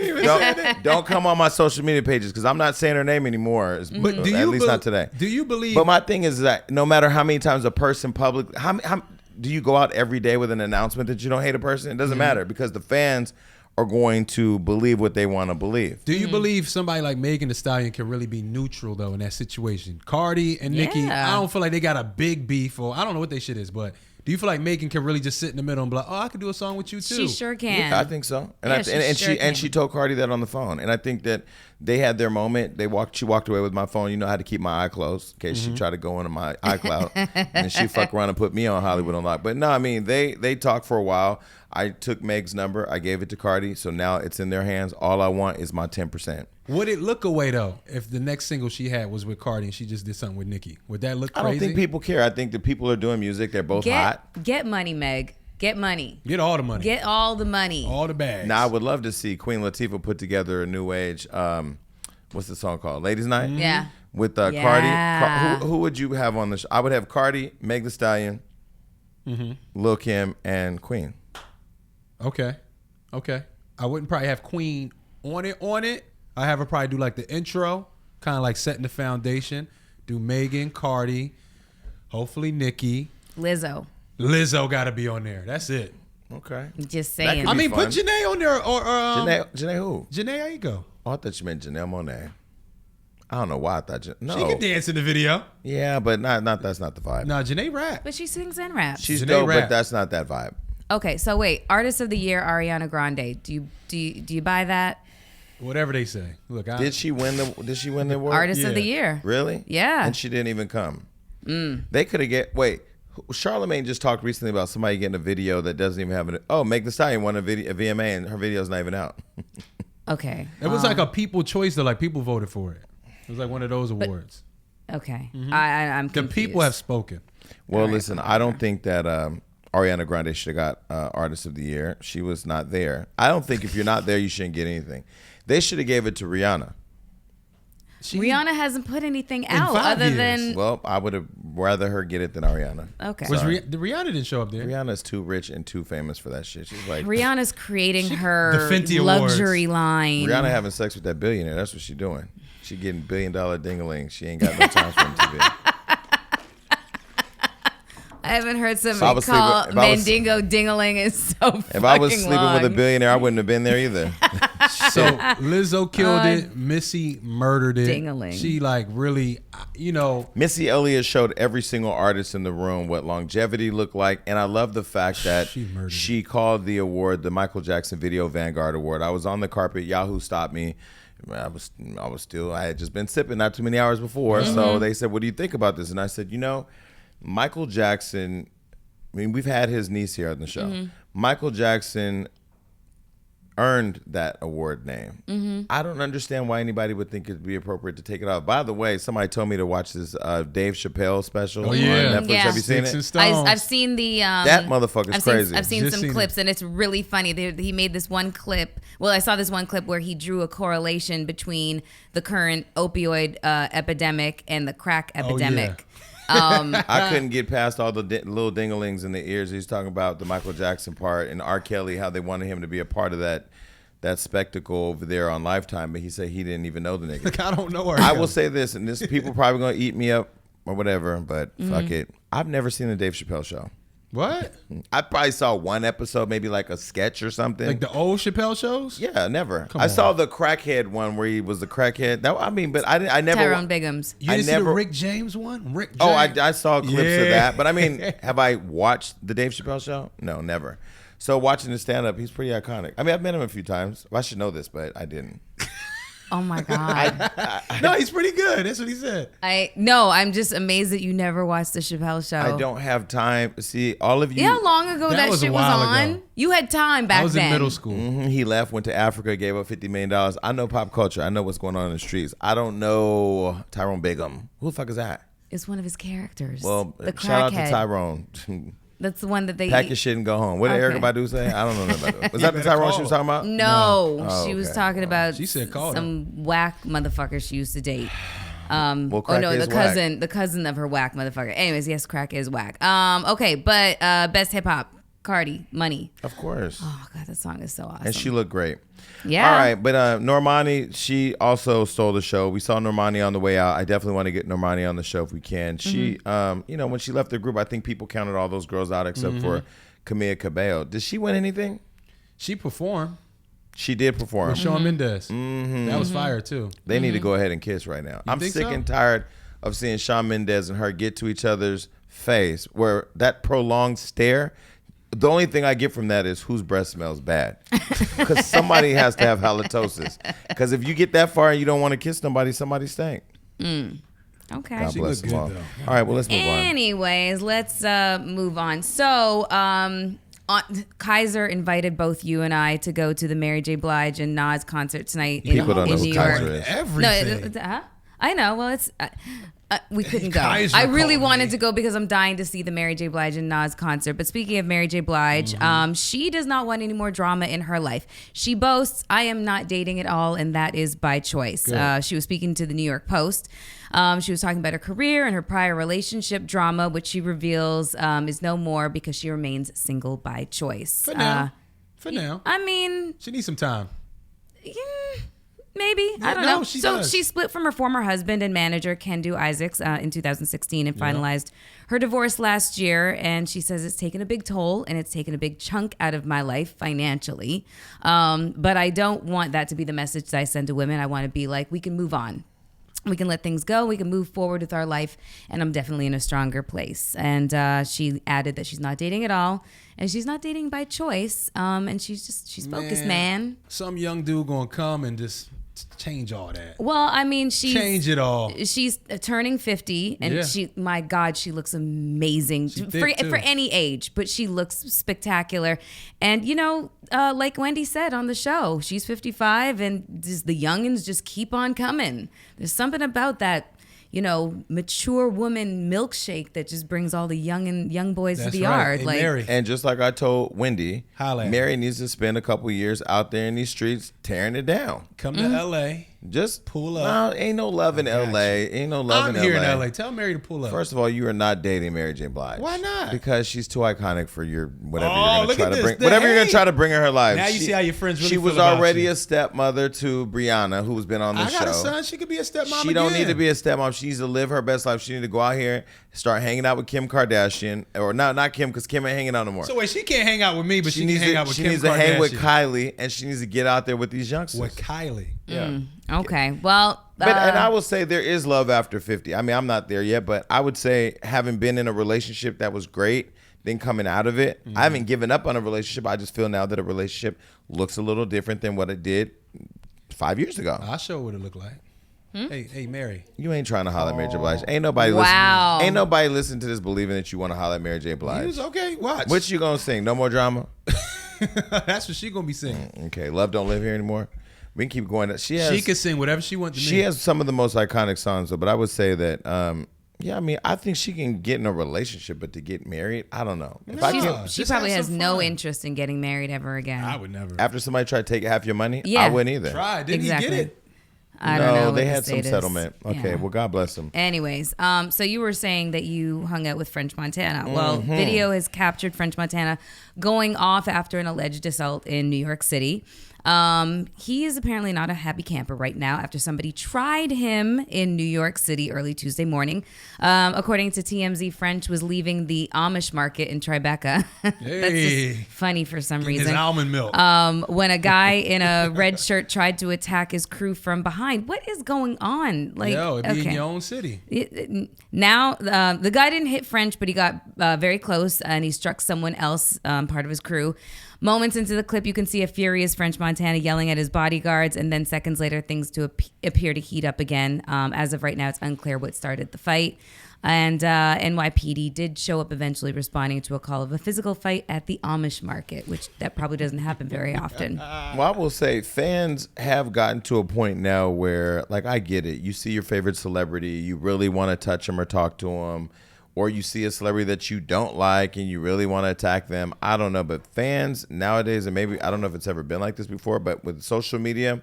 Don't come on my social media pages because I'm not saying her name anymore. But at least not today. Do you believe? But my thing is that no matter how many times a person public, how do you go out every day with an announcement that you don't hate a person? It doesn't matter because the fans are going to believe what they want to believe. Do you believe somebody like Megan Thee Stallion can really be neutral though in that situation? Cardi and Nicki, I don't feel like they got a big beef, or I don't know what their shit is, but do you feel like Megan can really just sit in the middle and be like, oh, I could do a song with you too? She sure can. Yeah, I think so. And she told Cardi that on the phone. And I think that they had their moment. She walked away with my phone. You know how to keep my eye closed in case she tried to go into my iCloud. And she fuck around and put me on Hollywood Unlocked. But no, I mean, they talked for a while. I took Meg's number. I gave it to Cardi. So now it's in their hands. All I want is my 10%. Would it look away though if the next single she had was with Cardi and she just did something with Nicki? Would that look crazy? I don't think people care. I think that people are doing music. They're both hot. Get money, Meg. Get money. Get all the money. Get all the money. All the bags. Now I would love to see Queen Latifah put together a new age. What's the song called? Ladies Night. Yeah. With Cardi. Who would you have on the show? I would have Cardi, Meg Thee Stallion, Lil Kim, and Queen. Okay. I wouldn't probably have Queen on it. I have her probably do like the intro, kind of like setting the foundation. Do Megan, Cardi, hopefully Nicki. Lizzo got to be on there. That's it. Okay. Just saying. I mean, put Janae on there or Janae who? Janae Aiko. Oh, I thought you meant Janelle Monáe. I don't know why I thought no. She can dance in the video. Yeah, but not that's not the vibe. No, Janae rap. But she sings and raps. She's Janae dope, rap. but that's not that vibe. Okay, so wait, Artist of the Year, Ariana Grande. Do you buy that? Whatever they say. Look, Did she win the award? Artist of the Year. Really? Yeah. And she didn't even come. They could have Charlamagne just talked recently about somebody getting a video that doesn't even have an. Oh, Meg Thee Stallion won a VMA and her video's not even out. Okay. It was like a people choice though, like people voted for it. It was like one of those awards. Okay. I'm The confused. people have spoken. Well, listen, I don't think that Ariana Grande should have got Artist of the Year. She was not there. I don't think if you're not there, you shouldn't get anything. They should have gave it to Rihanna. Rihanna hasn't put anything out other than. Well, I would have rather her get it than Ariana. Okay. Rihanna didn't show up there. Rihanna's too rich and too famous for that shit. She's like Rihanna's creating her the Fenty luxury line. Rihanna having sex with that billionaire. That's what she's doing. She getting $1 billion ding-a-ling. She ain't got no time for him to be. I haven't heard somebody call Mandingo Dingaling is so fucking If I was sleeping long. with a billionaire, I wouldn't have been there either. So Lizzo killed it. Missy murdered it. Ding-a-ling. She like really, Missy Elliott showed every single artist in the room what longevity looked like, and I love the fact that she called the award the Michael Jackson Video Vanguard Award. I was on the carpet. Yahoo stopped me. I had just been sipping not too many hours before, so they said, "What do you think about this?" And I said, Michael Jackson. I mean, we've had his niece here on the show. Michael Jackson earned that award name. I don't understand why anybody would think it'd be appropriate to take it off. By the way, somebody told me to watch this Dave Chappelle special on Netflix. Yeah. Have you seen Sticks it? and I've seen the that motherfucker's crazy. I've seen some clips and it's really funny. He made this one clip. Well, I saw this one clip where he drew a correlation between the current opioid epidemic and the crack epidemic. I couldn't get past all the little dinglings in the ears. He's talking about the Michael Jackson part and R. Kelly, how they wanted him to be a part of that spectacle over there on Lifetime, but he said he didn't even know the nigga. Like, I don't know. I will say this, and this people probably gonna eat me up or whatever, but fuck it. I've never seen the Dave Chappelle show. What? I probably saw one episode, maybe like a sketch or something. Like the old Chappelle shows? Yeah, never. Come I on. saw the crackhead one where he was the crackhead. But I never. Tyrone Biggums. You didn't see the Rick James one? Rick James. Oh, I saw clips of Yeah. that. But I mean, have I watched the Dave Chappelle show? No, never. So watching his stand up, he's pretty iconic. I mean, I've met him a few times. I should know this, but I didn't. Oh my God. No, he's pretty good. That's what he said. I'm just amazed that you never watched the Chappelle show. I don't have time. See, all of you. You know how long ago That that was a shit was while on? ago. You had time back I was then. in middle school. He left, went to Africa, gave up $50 million. I know pop culture. I know what's going on in the streets. I don't know Tyrone Bigham. Who the fuck is that? It's one of his characters. Well, the shout out to crackhead. Tyrone. That's the one that they Pack your shit and go home. What did Okay. Erykah Badu say? I don't know nothing about that. Was that the better Tyrone call she was her. talking about? No, Oh, she was okay. talking about She said call some whack motherfucker she used to date. Well, Oh no, crack the is cousin, whack. the cousin of her whack motherfucker. Anyways, yes, crack is whack. Okay, but best hip hop, Cardi, Money. Of course. Oh God, that song is so awesome. And she looked great. Yeah. All right, but Normani, she also stole the show. We saw Normani on the way out. I definitely want to get Normani on the show if we can. She, when she left the group, I think people counted all those girls out except for Camila Cabello. Did she win anything? She performed She did perform. with Shawn Mendes. Mm-hmm. That was fire too. They need to go ahead and kiss right now. I'm think sick so? and tired of seeing Shawn Mendes and her get to each other's face where that prolonged stare. The only thing I get from that is whose breath smells bad. Because somebody has to have halitosis. Because if you get that far and you don't want to kiss somebody st. Okay. God She bless looked them all. good, though. All right, well, let's move on. Anyways, let's move on. So, Kaiser invited both you and I to go to the Mary J. Blige and Nas concert tonight in, People don't know in who New Kaiser York. is. Everything. Huh? I know. Well, it's we couldn't go. Kaiser I really called wanted me. to go because I'm dying to see the Mary J. Blige and Nas concert. But speaking of Mary J. Blige, she does not want any more drama in her life. She boasts, "I am not dating at all, and that is by choice." She was speaking to the New York Post. She was talking about her career and her prior relationship drama, which she reveals is no more because she remains single by choice. For now. For now. I mean, She needs some time. maybe. I don't No, know. she So does. she split from her former husband and manager, Kendu Isaacs, in 2016 and finalized her divorce last year. And she says it's taken a big toll and it's taken a big chunk out of my life financially. But I don't want that to be the message that I send to women. I want to be like, we can move on. We can let things go. We can move forward with our life. And I'm definitely in a stronger place. And she added that she's not dating at all. And she's not dating by choice. And she's focused, man. Some young dude gonna come and just change all that. Well, I mean, Change it all. She's turning 50, and Yeah. my God, she looks amazing She for thick, too. for any age. But she looks spectacular, and like Wendy said on the show, she's 55, and just the youngins just keep on coming. There's something about that, mature woman milkshake that just brings all the young boys to That's the right. yard. Hey, like, Mary. And just like I told Wendy, Holla at me. Mary needs to spend a couple years out there in these streets tearing it down. Come to LA. Just Pull up. No, ain't no love in got LA. Ain't no love I'm in here LA. in LA. Tell Mary to pull up. First of all, you are not dating Mary J. Blige. Why not? Because she's too iconic for your whatever Oh, you're gonna look try at to this. bring. The Whatever you're gonna hate. try to bring in her life. Now you see how your friends really She was feel about already you. a stepmother to Brianna, who's been on the I show. got a son. She could be a stepmom She don't again. need to be a stepmom. She needs to live her best life. She needs to go out here, start hanging out with Kim Kardashian, or not Kim, because Kim ain't hanging out no more. So wait, she can't hang out with me, but she can needs hang to, out with she Kim needs to hang with Kardashian. Kylie, and she needs to get out there with these youngsters. With Kylie. Yeah. okay, well, But and I will say there is love after 50. I mean, I'm not there yet, but I would say having been in a relationship that was great, then coming out of it, I haven't given up on a relationship. I just feel now that a relationship looks a little different than what it did 5 years ago. I'll show what it look like. Hey, Mary. You ain't trying to holler at Mary J. Blige. Ain't nobody Wow. listening. Ain't nobody listening to this believing that you want to holler at Mary J. He Blige. was okay. Watch. What you gonna sing? No more drama. That's what she gonna be singing. Okay, love don't live here anymore. We can keep going. She can sing whatever she wants to She has some of the most iconic songs, though. But I would say that, I mean, I think she can get in a relationship, but to get married, I don't know. If I She's- can't, she Just probably have has some no fun. interest in getting married ever again. I would never. after somebody tried to take half your money, Yeah. I wouldn't either. Try. Didn't Exactly. he get it? I don't know. No, what they the had some state is. settlement. Okay, Yeah. well, God bless them. Anyways, so you were saying that you hung out with French Montana. Well, Mm-hmm. video has captured French Montana going off after an alleged assault in New York City. He is apparently not a happy camper right now after somebody tried him in New York City early Tuesday morning. According to TMZ, French was leaving the Amish market in Tribeca. That's just funny for some reason. His almond milk. When a guy in a red shirt tried to attack his crew from behind. What is going on? Like, Yo, it be in your own city. Now, the guy didn't hit French, but he got very close and he struck someone else, part of his crew. Moments into the clip, you can see a furious French Montana yelling at his bodyguards, and then seconds later, things appear to heat up again. As of right now, it's unclear what started the fight. And NYPD did show up eventually, responding to a call of a physical fight at the Amish market, which that probably doesn't happen very often. Well, I will say fans have gotten to a point now where, like, I get it. You see your favorite celebrity, you really want to touch them or talk to them. Or you see a celebrity that you don't like and you really want to attack them. I don't know. But fans nowadays, and maybe, I don't know if it's ever been like this before, but with social media,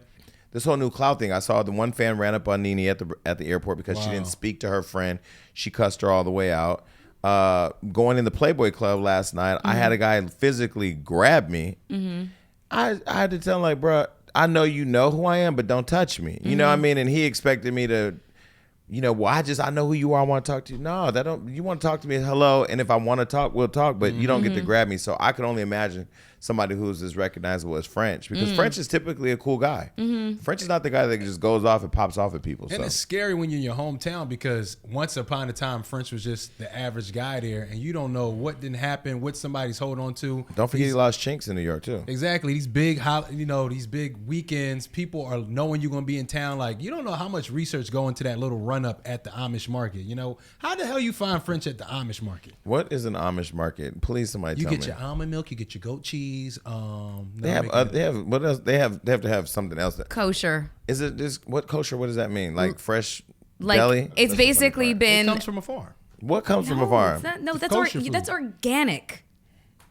this whole new clout thing. I saw the one fan ran up on Nene at the airport because she didn't speak to her friend. She cussed her all the way out. Going in the Playboy Club last night, I had a guy physically grab me. I had to tell him, like, bro, I know you know who I am, but don't touch me. You know what I mean? And he expected me to... well, I know who you are. I want to talk to you. No, you want to talk to me. Hello. And if I want to talk, we'll talk, but you don't get to grab me. So I can only imagine somebody who's as recognizable as French, because French is typically a cool guy. French is not the guy that just goes off and pops off at people. And it's scary when you're in your hometown, because once upon a time, French was just the average guy there, and you don't know what didn't happen, what somebody's holding on to. Don't forget he lost chinks in New York too. Exactly. These big, these big weekends, people are knowing you're going to be in town. Like, you don't know how much research go into that little run up at the Amish market. How the hell you find French at the Amish market? What is an Amish market? Please, somebody tell me. You get your almond milk, you get your goat cheese. They have what else? They have to have something else. Kosher. Is it this? What kosher? What does that mean? Like fresh like, deli? It's basically been. It comes from a farm. What comes from a farm? That's organic.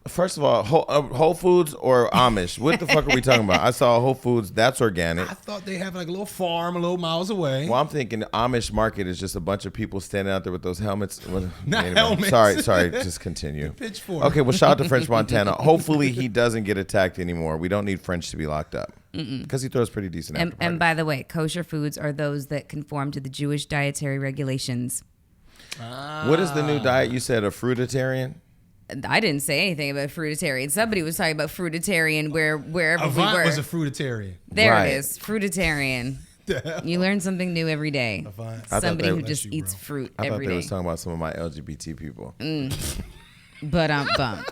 First of all, Whole Foods or Amish? What the fuck are we talking about? I saw Whole Foods. That's organic. I thought they have like a little farm a little miles away. Well, I'm thinking Amish market is just a bunch of people standing out there with those helmets. Helmets. Sorry. Just continue. Pitchfork. Okay, well, shout out to French Montana. Hopefully he doesn't get attacked anymore. We don't need French to be locked up. Because he throws pretty decent after and by the way, kosher foods are those that conform to the Jewish dietary regulations. What is the new diet? You said a fruitarian? I didn't say anything about fruitarian. Somebody was talking about fruitarian wherever Avant we were. was a fruitarian. There Right. it is, fruitarian. You learn something new every day. Somebody who just eats fruit I thought every they day. was talking about some of my LGBT people. But bum.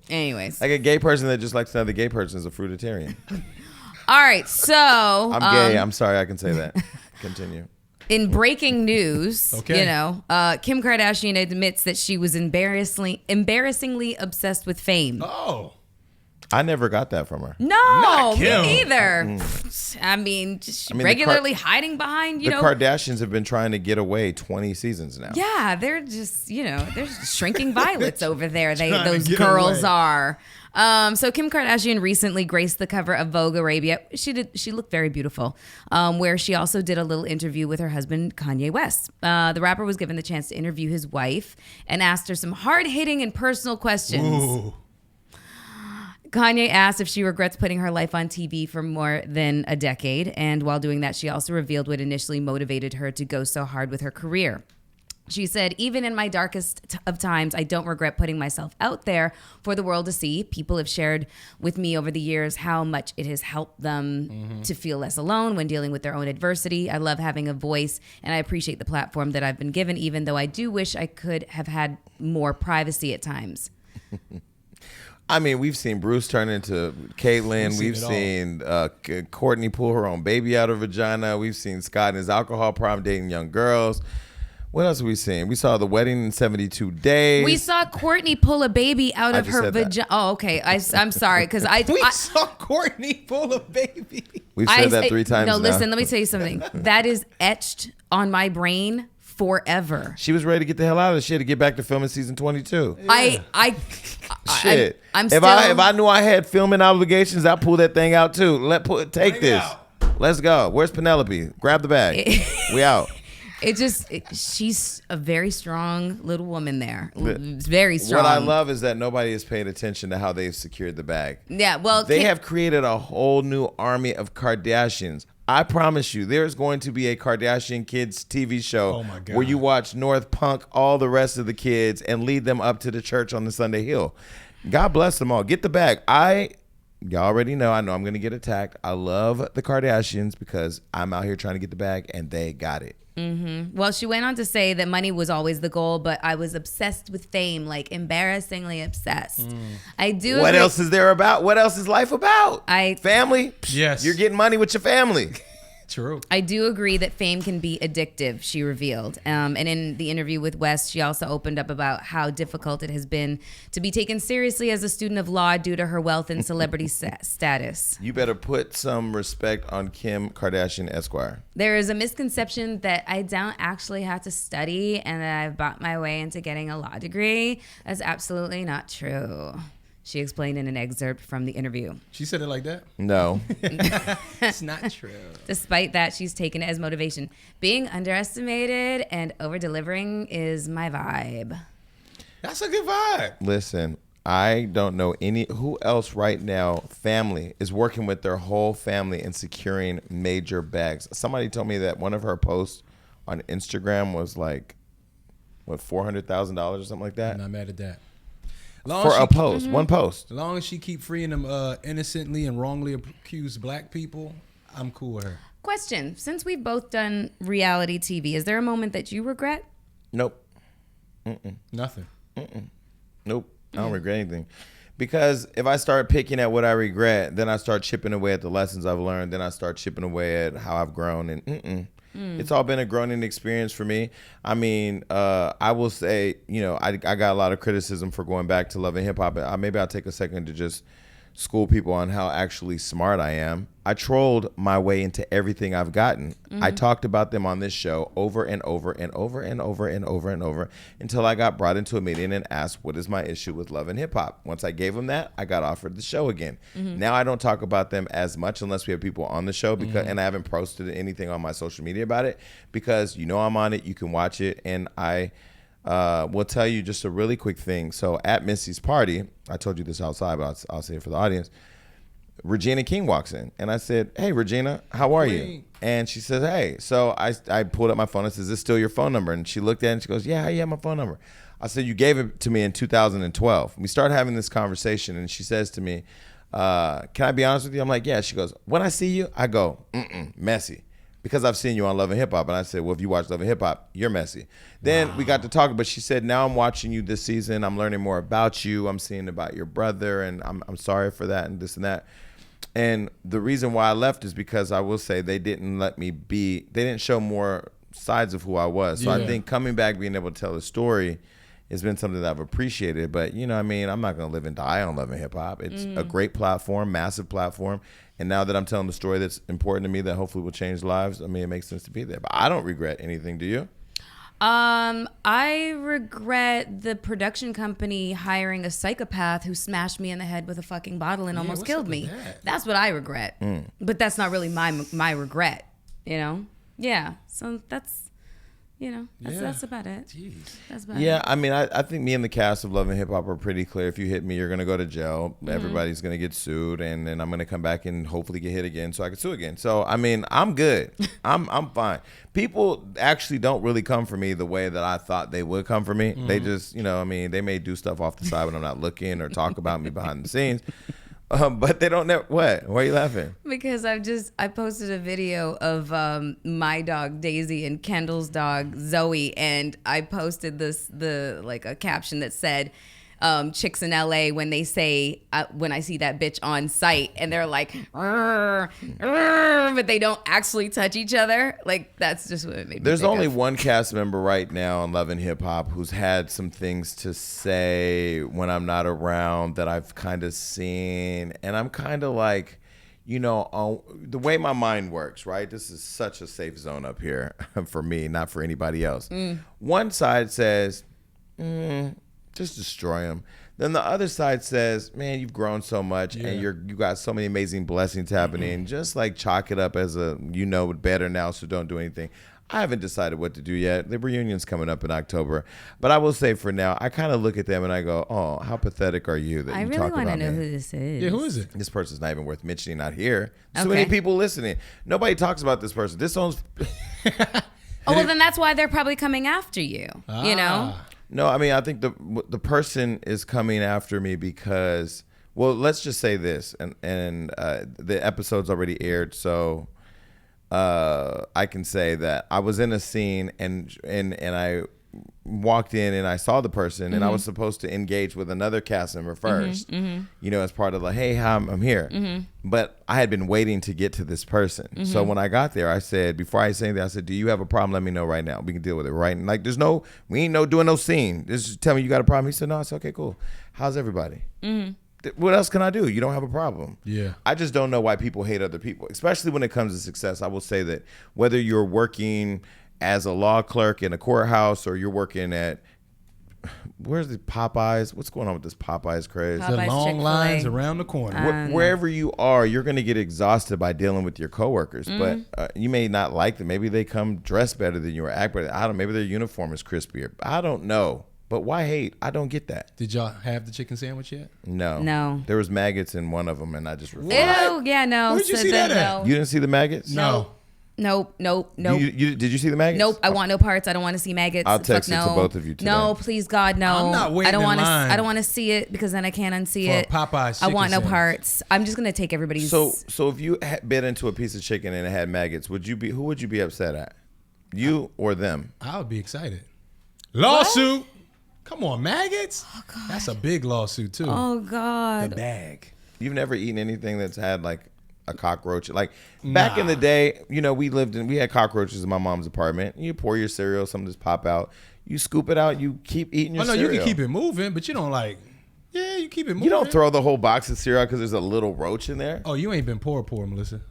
Anyways, Like a gay person that just likes another gay person is a fruitarian. all right. So I'm gay. I'm sorry I can say that. Continue. in breaking news, Okay. Kim Kardashian admits that she was embarrassingly obsessed with fame. Oh. I never got that from her. No, me Kim. neither. I mean, just regularly hiding behind, The Kardashians have been trying to get away 20 seasons now. Yeah, they're just, they're just shrinking violets over there. Trying to Those get girls away. are. So Kim Kardashian recently graced the cover of Vogue Arabia. She looked very beautiful, where she also did a little interview with her husband, Kanye West. The rapper was given the chance to interview his wife and asked her some hard-hitting and personal questions. Ooh. Kanye asked if she regrets putting her life on TV for more than a decade. And while doing that, she also revealed what initially motivated her to go so hard with her career. She said, even in my darkest of times, I don't regret putting myself out there for the world to see. People have shared with me over the years how much it has helped them to feel less alone when dealing with their own adversity. I love having a voice, and I appreciate the platform that I've been given, even though I do wish I could have had more privacy at times. I mean, we've seen Bruce turn into Caitlyn. We've seen Courtney pull her own baby out of her vagina. We've seen Scott in his alcohol problem dating young girls. What else have we seen? We saw the wedding in 72 days. We saw Courtney pull a baby out of her vagina. Oh, okay. I'm sorry, because We saw Courtney pull a baby. We've said that 3 times No, now. listen, let me tell you something. That is etched on my brain forever. She was ready to get the hell out of this shit to get back to filming season 22. Shit. I'm if still. I knew I had filming obligations, I'd pull that thing out too. Take Bring it this. out. Let's go. Where's Penelope? Grab the bag. We out. She's a very strong little woman there. Very strong. What I love is that nobody has paid attention to how they've secured the bag. Yeah, well, they have created a whole new army of Kardashians. I promise you, there's going to be a Kardashian kids TV show where you watch North Punk all the rest of the kids and lead them up to the church on the Sunday Hill. God bless them all. Get the bag. Y'all already know. I know I'm going to get attacked. I love the Kardashians because I'm out here trying to get the bag, and they got it. Mm-hmm. Well, she went on to say that money was always the goal, but I was obsessed with fame, like embarrassingly obsessed. I do. What else is there about? What else is life about? Family? Yes. You're getting money with your family. True. I do agree that fame can be addictive, she revealed. And in the interview with West, she also opened up about how difficult it has been to be taken seriously as a student of law due to her wealth and celebrity status. You better put some respect on Kim Kardashian Esquire. There is a misconception that I don't actually have to study and that I've bought my way into getting a law degree. That's absolutely not true. She explained in an excerpt from the interview. She said it like that? No. It's not true. Despite that, she's taken it as motivation. Being underestimated and over-delivering is my vibe. That's a good vibe. Listen, I don't know who else right now, family, is working with their whole family and securing major bags. Somebody told me that one of her posts on Instagram was like, what, $400,000 or something like that? I'm not mad at that. For a post, one post. As long as she keep freeing them innocently and wrongly accused black people, I'm cool with her. Question: since we've both done reality TV, is there a moment that you regret? Nope. Nothing. Nope. I don't regret anything. Because if I start picking at what I regret, then I start chipping away at the lessons I've learned. Then I start chipping away at how I've grown. And it's all been a growing experience for me. I mean, I will say, I got a lot of criticism for going back to Love and Hip Hop. Maybe I'll take a second to just school people on how actually smart I am. I trolled my way into everything I've gotten. I talked about them on this show over and over and over and over and over and over until I got brought into a meeting and asked, what is my issue with Love and Hip Hop? Once I gave them that, I got offered the show again. Now I don't talk about them as much unless we have people on the show, and I haven't posted anything on my social media about it because I'm on it, you can watch it, and I will tell you just a really quick thing. So at Missy's party, I told you this outside, but I'll say it for the audience. Regina King walks in, and I said, "Hey, Regina, how are you?" And she says, "Hey." So I pulled up my phone and says, "Is this still your phone number?" And she looked at it and she goes, "Yeah, my phone number." I said, "You gave it to me in 2012. We started having this conversation, and she says to me, "Can I be honest with you?" I'm like, "Yeah." She goes, "When I see you," I go, "Messy." Because I've seen you on Love and Hip Hop. And I said, well, if you watch Love and Hip Hop, you're messy. Then we got to talking, but she said, now I'm watching you this season. I'm learning more about you. I'm seeing about your brother, and I'm sorry for that and this and that. And the reason why I left is because I will say they didn't show more sides of who I was. So I think coming back, being able to tell the story has been something that I've appreciated. But, I'm not going to live and die on Love and Hip Hop. It's a great platform, massive platform. And now that I'm telling the story that's important to me that hopefully will change lives, it makes sense to be there. But I don't regret anything. Do you? I regret the production company hiring a psychopath who smashed me in the head with a fucking bottle and almost killed me. That's what I regret. But that's not really my regret, Yeah. So that's that's about it. Jeez. That's about it. Yeah, I think me and the cast of Love and Hip Hop are pretty clear. If you hit me, you're going to go to jail. Everybody's going to get sued, and then I'm going to come back and hopefully get hit again so I can sue again. So, I'm good. I'm fine. People actually don't really come for me the way that I thought they would come for me. They just, they may do stuff off the side when I'm not looking or talk about me behind the scenes. But they don't know what? Why are you laughing? Because I posted a video of my dog Daisy and Kendall's dog Zoe, and I posted a caption that said, chicks in LA when they say when I see that bitch on site, and they're like, "Arr, arr," but they don't actually touch each other. Like, that's just what it made me There's think only of. one cast member right now on Love and Hip Hop who's had some things to say when I'm not around that I've kind of seen, and I'm kind of like, the way my mind works, right? This is such a safe zone up here for me, not for anybody else. One side says, just destroy him. Then the other side says, man, you've grown so much and you got so many amazing blessings happening. Just like chalk it up as better now, so don't do anything. I haven't decided what to do yet. The reunion's coming up in October. But I will say for now, I kind of look at them and I go, oh, how pathetic are you that I you really talk want about to know me. who this is. Yeah, who is it? This person's not even worth mentioning out here. So Okay. many people listening. Nobody talks about this person. This owns... Oh, well, then that's why they're probably coming after you. You know? No, I mean, I think the person is coming after me because... Well, let's just say this. And the episode's already aired, so... I can say that I was in a scene and I walked in and I saw the person and I was supposed to engage with another cast member first, you know, as part of the, hey, I'm here. But I had been waiting to get to this person. So when I got there, I said, before I say anything, I said, do you have a problem? Let me know right now. We can deal with it right. And like, we ain't doing no scene. Just tell me you got a problem. He said, no, it's okay, cool. How's everybody? What else can I do? You don't have a problem. Yeah. I just don't know why people hate other people, especially when it comes to success. I will say that whether you're working as a law clerk in a courthouse or you're working at, where's the Popeyes? What's going on with this Popeyes craze? Popeyes, The long Chick-fil-A. lines around the corner. Wherever you are, you're going to get exhausted by dealing with your coworkers. But you may not like them. Maybe they come dressed better than you or act better. I don't. Maybe their uniform is crispier. I don't know. But why hate? I don't get that. Did y'all have the chicken sandwich yet? No. No. There was maggots in one of them, and I just refused. Ew, yeah, no. Where'd you said see that no. at? You didn't see the maggots? No. Nope. Did you see the maggots? Nope. I want no parts. I don't want to see maggots. I'll Fuck text it no. to both of you today. No, please God, no. I'm not waiting I don't in want to. line I don't want to see it because then I can't unsee for a it. Popeyes I chicken want no sandwich. parts. I'm just gonna take everybody's. So if you had bit into a piece of chicken and it had maggots, who would you be upset at? You or them? I would be excited. Lawsuit. Come on, maggots. Oh, God. That's a big lawsuit too. Oh God. Bag. You've never eaten anything that's had like a cockroach? Like back in the day, you know, we had cockroaches in my mom's apartment. You pour your cereal, some just pop out. You scoop it out. You keep eating your cereal. You can keep it moving, but you don't like. Yeah, you keep it moving. You don't throw the whole box of cereal because there's a little roach in there. Oh, you ain't been poor, Melissa.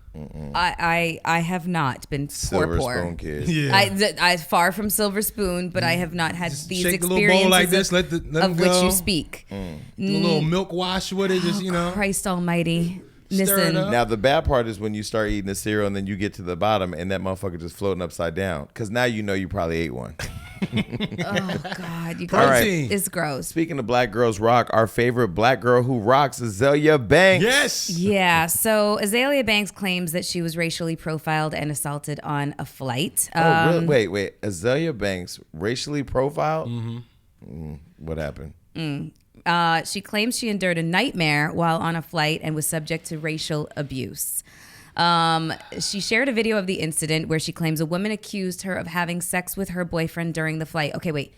I have not been Silver poor. spoon kid. Yeah. I far from silver spoon, but I have not had Just these shake the experiences little bowl like this, let them of which go. you speak. Do a little milk wash with it, just Christ Almighty. Stir it Listen, up. Now the bad part is when you start eating the cereal and then you get to the bottom and that motherfucker just floating upside down. Because now you know you probably ate one. oh God, you All right. guys, it's gross. Speaking of black girls rock, our favorite black girl who rocks is Azalea Banks. Yes. Yeah, so Azalea Banks claims that she was racially profiled and assaulted on a flight. Oh, really? Wait. Azalea Banks racially profiled? What happened? She claims she endured a nightmare while on a flight and was subject to racial abuse. She shared a video of the incident where she claims a woman accused her of having sex with her boyfriend during the flight. Okay, wait.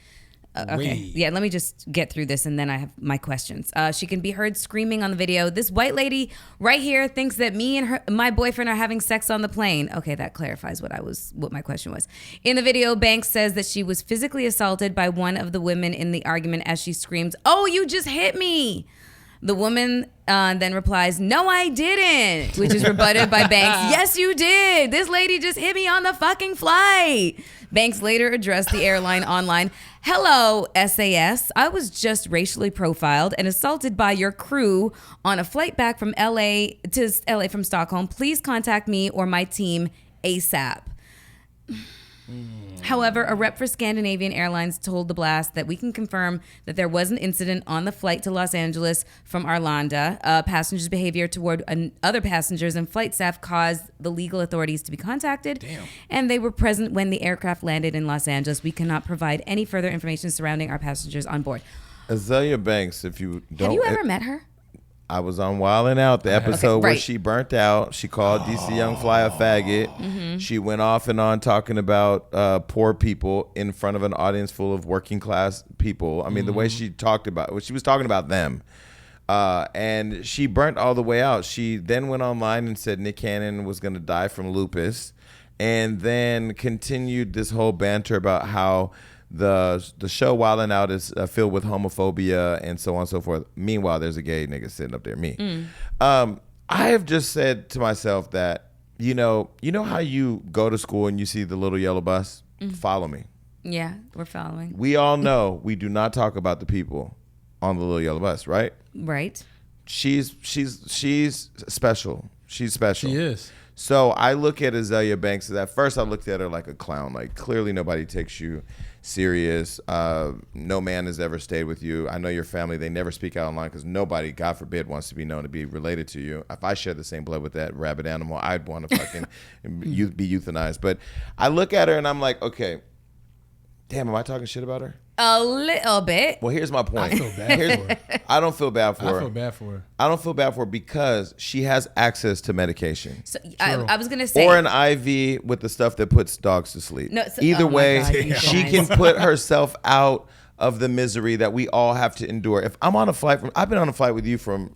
Okay. Wait. Yeah, let me just get through this and then I have my questions. She can be heard screaming on the video, "This white lady right here thinks that me and my boyfriend are having sex on the plane." Okay, that clarifies what my question was. In the video, Banks says that she was physically assaulted by one of the women in the argument as she screams, "Oh, you just hit me." The woman then replies, "No, I didn't," which is rebutted by Banks. "Yes, you did. This lady just hit me on the fucking flight." Banks later addressed the airline online. "Hello, SAS. I was just racially profiled and assaulted by your crew on a flight back from LA to LA from Stockholm. Please contact me or my team ASAP." However, a rep for Scandinavian Airlines told The Blast that we can confirm that there was an incident on the flight to Los Angeles from Arlanda. Passengers' behavior toward other passengers and flight staff caused the legal authorities to be contacted. Damn. And they were present when the aircraft landed in Los Angeles. We cannot provide any further information surrounding our passengers on board. Azalea Banks, if you don't... Have you ever met her? I was on Wild 'N Out, the episode Okay, where right. she burnt out. She called DC Young Fly a faggot. She went off and on talking about poor people in front of an audience full of working class people. I mean, the way she talked about, she was talking about them. And she burnt all the way out. She then went online and said Nick Cannon was going to die from lupus, and then continued this whole banter about how the show Wild 'N Out is filled with homophobia and so on and so forth. Meanwhile, there's a gay nigga sitting up there, me. I have just said to myself that, you know how you go to school and you see the little yellow bus? Follow me. Yeah, we're following. We all know we do not talk about the people on the little yellow bus, right? Right. She's special. She's special. She is. So I look at Azalea Banks. At first, I looked at her like a clown. Like, clearly nobody takes you serious. No man has ever stayed with you. I know your family. They never speak out online because nobody, God forbid, wants to be known to be related to you. If I shared the same blood with that rabid animal, I'd want to fucking be euthanized. But I look at her and I'm like, okay, damn, am I talking shit about her? A little bit. Well, here's my point. I feel bad for her. I don't feel bad for her. I feel bad for her. I don't feel bad for her because she has access to medication. So I was gonna say, or an IV with the stuff that puts dogs to sleep. No, so, Either oh my way, God, you she guys. can put herself out of the misery that we all have to endure. If I'm on a flight I've been on a flight with you from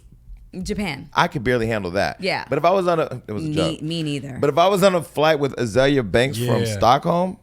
Japan. I could barely handle that. Yeah. But if I was on it was a joke. Me neither. But if I was on a flight with Azalea Banks from Yeah. Stockholm,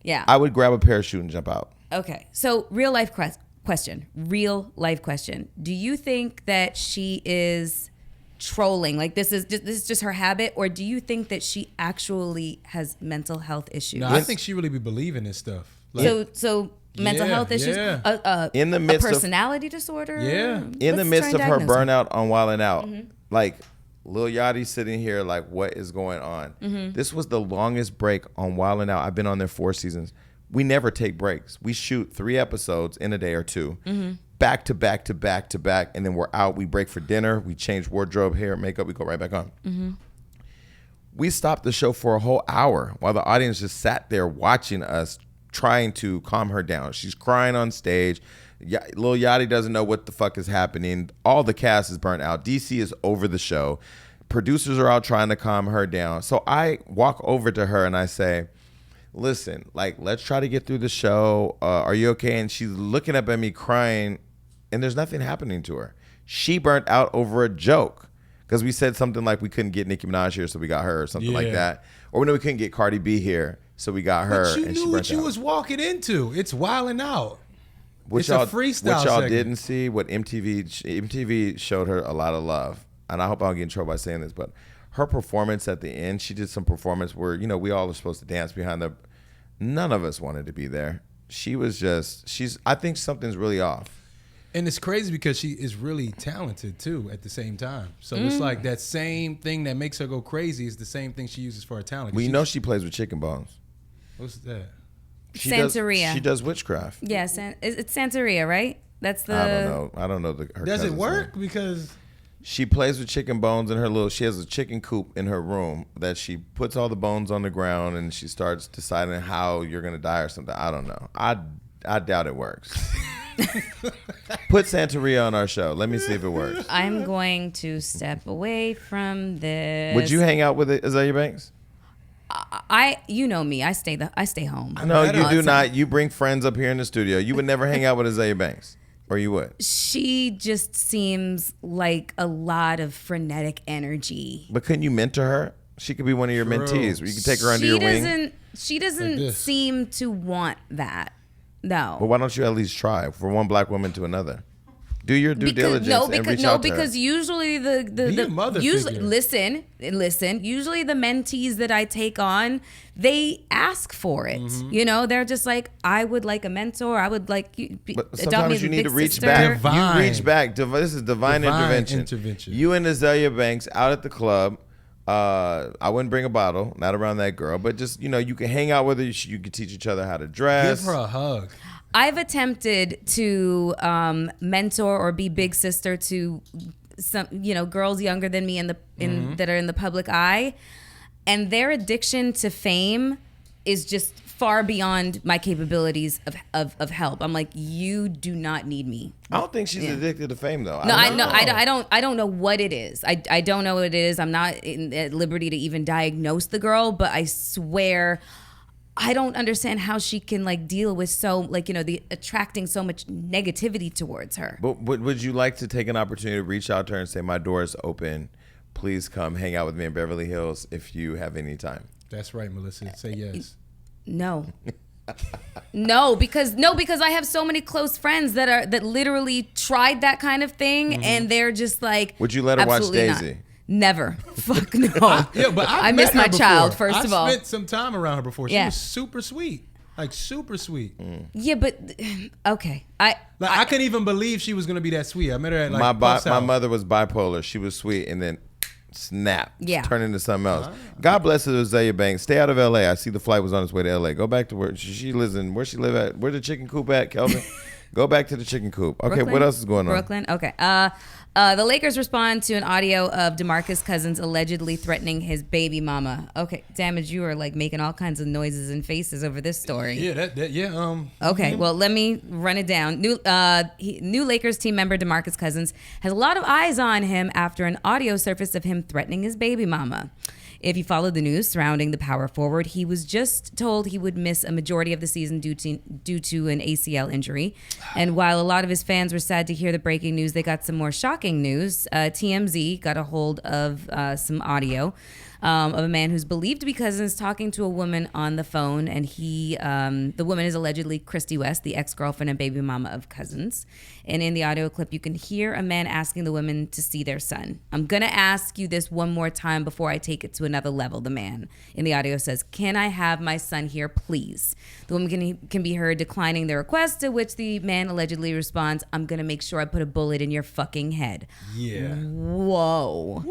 yeah. I would grab a parachute and jump out. Okay, so real life question. Real life question. Do you think that she is trolling? Like this is just her habit, or do you think that she actually has mental health issues? No, I think she really be believing this stuff. Like, So mental Yeah, health issues, yeah. In the a midst of personality disorder. Yeah. in the Let's midst try of and her diagnose burnout on Wildin' Out, like Lil Yachty sitting here like, what is going on? This was the longest break on Wildin' Out. I've been on there 4 seasons. We never take breaks. We shoot 3 episodes in a day or 2, back to back to back to back, and then we're out. We break for dinner. We change wardrobe, hair, makeup. We go right back on. We stopped the show for a whole hour while the audience just sat there watching us, trying to calm her down. She's crying on stage. Lil Yachty doesn't know what the fuck is happening. All the cast is burnt out. DC is over the show. Producers are out trying to calm her down. So I walk over to her and I say, listen, like, let's try to get through the show. Are you okay? And she's looking up at me crying, and there's nothing happening to her. She burnt out over a joke because we said something like we couldn't get Nicki Minaj here, so we got her, or something like that. Or no, we couldn't get Cardi B here, so we got her. But you and knew she what burnt you out. was walking into. It's wilding out. Which It's a y'all, freestyle What y'all segment. didn't see, what MTV showed her a lot of love. And I hope I don't get in trouble by saying this, but her performance at the end, she did some performance where, you know, we all are supposed to dance behind the... None of us wanted to be there. She was just... I think something's really off. And it's crazy because she is really talented too at the same time. So it's like that same thing that makes her go crazy is the same thing she uses for her talent. We know she plays with chicken bones. What's that? Santeria. She does witchcraft. Yeah, it's Santeria, right? That's the. I don't know her Does it cousin's work? name. Because She plays with chicken bones in her she has a chicken coop in her room that she puts all the bones on the ground and she starts deciding how you're going to die or something. I don't know. I doubt it works. Put Santeria on our show. Let me see if it works. I'm going to step away from this. Would you hang out with Azalea Banks? You know me. I stay home. No, you All do the time. not. You bring friends up here in the studio. You would never hang out with Azalea Banks. Or you would. She just seems like a lot of frenetic energy. But couldn't you mentor her? She could be one of your True. mentees. You can take her under your wing. She doesn't this. seem to want that. No. But why don't you at least try from one black woman to another? Do your due diligence and reach out to her. because usually Be a mother usually figure. listen. Usually the mentees that I take on, they ask for it. Mm-hmm. You know, they're just like, I would like a mentor. I would like you. But adopt me sometimes as you a need big to reach sister. back. Divine. You reach back. This is divine intervention. You and Azalea Banks out at the club. I wouldn't bring a bottle, not around that girl, but just, you know, you can hang out with her. You can teach each other how to dress. give her a hug. I've attempted to mentor or be big sister to some, girls younger than me that are in the public eye, and their addiction to fame is just far beyond my capabilities of help. I'm like, you do not need me. I don't think she's addicted to fame, though. No, I don't know what it is. I don't know what it is. I'm not at liberty to even diagnose the girl, but I swear I don't understand how she can deal with the attracting so much negativity towards her. But would you like to take an opportunity to reach out to her and say, my door is open. Please come hang out with me in Beverly Hills if you have any time. That's right, Melissa. Say yes. No. No, because I have so many close friends that literally tried that kind of thing, and they're just like, Would you let her watch absolutely not. Daisy? Never. Fuck no. Yeah, but I miss my child, first of all. I spent some time around her before. She Yeah. was super sweet. Super sweet. Yeah, but okay. I couldn't even believe she was gonna be that sweet. I met her at My Puff's house. mother was bipolar. She was sweet, and then snap. Yeah. Turn into something else. God bless Azalea Banks. Stay out of LA. I see the flight was on its way to LA. Go back to where she lives in. Where she live at? Where the chicken coop at, Kelvin? Go back to the chicken coop. Okay, Brooklyn? what else is going on? Brooklyn. Okay. The Lakers respond to an audio of DeMarcus Cousins allegedly threatening his baby mama. Okay, Damage, you are like making all kinds of noises and faces over this story. Yeah, Okay, well, let me run it down. New Lakers team member DeMarcus Cousins has a lot of eyes on him after an audio surfaced of him threatening his baby mama. If you followed the news surrounding the power forward, he was just told he would miss a majority of the season due to an ACL injury. And while a lot of his fans were sad to hear the breaking news, they got some more shocking news. TMZ got a hold of some audio of a man who's believed to be Cousins talking to a woman on the phone, and the woman is allegedly Christy West, the ex-girlfriend and baby mama of Cousins. And in the audio clip, you can hear a man asking the woman to see their son. I'm gonna ask you this one more time before I take it to another level. The man in the audio says, "Can I have my son here, please?" The woman can be heard declining the request, to which the man allegedly responds, "I'm gonna make sure I put a bullet in your fucking head." Yeah. Whoa.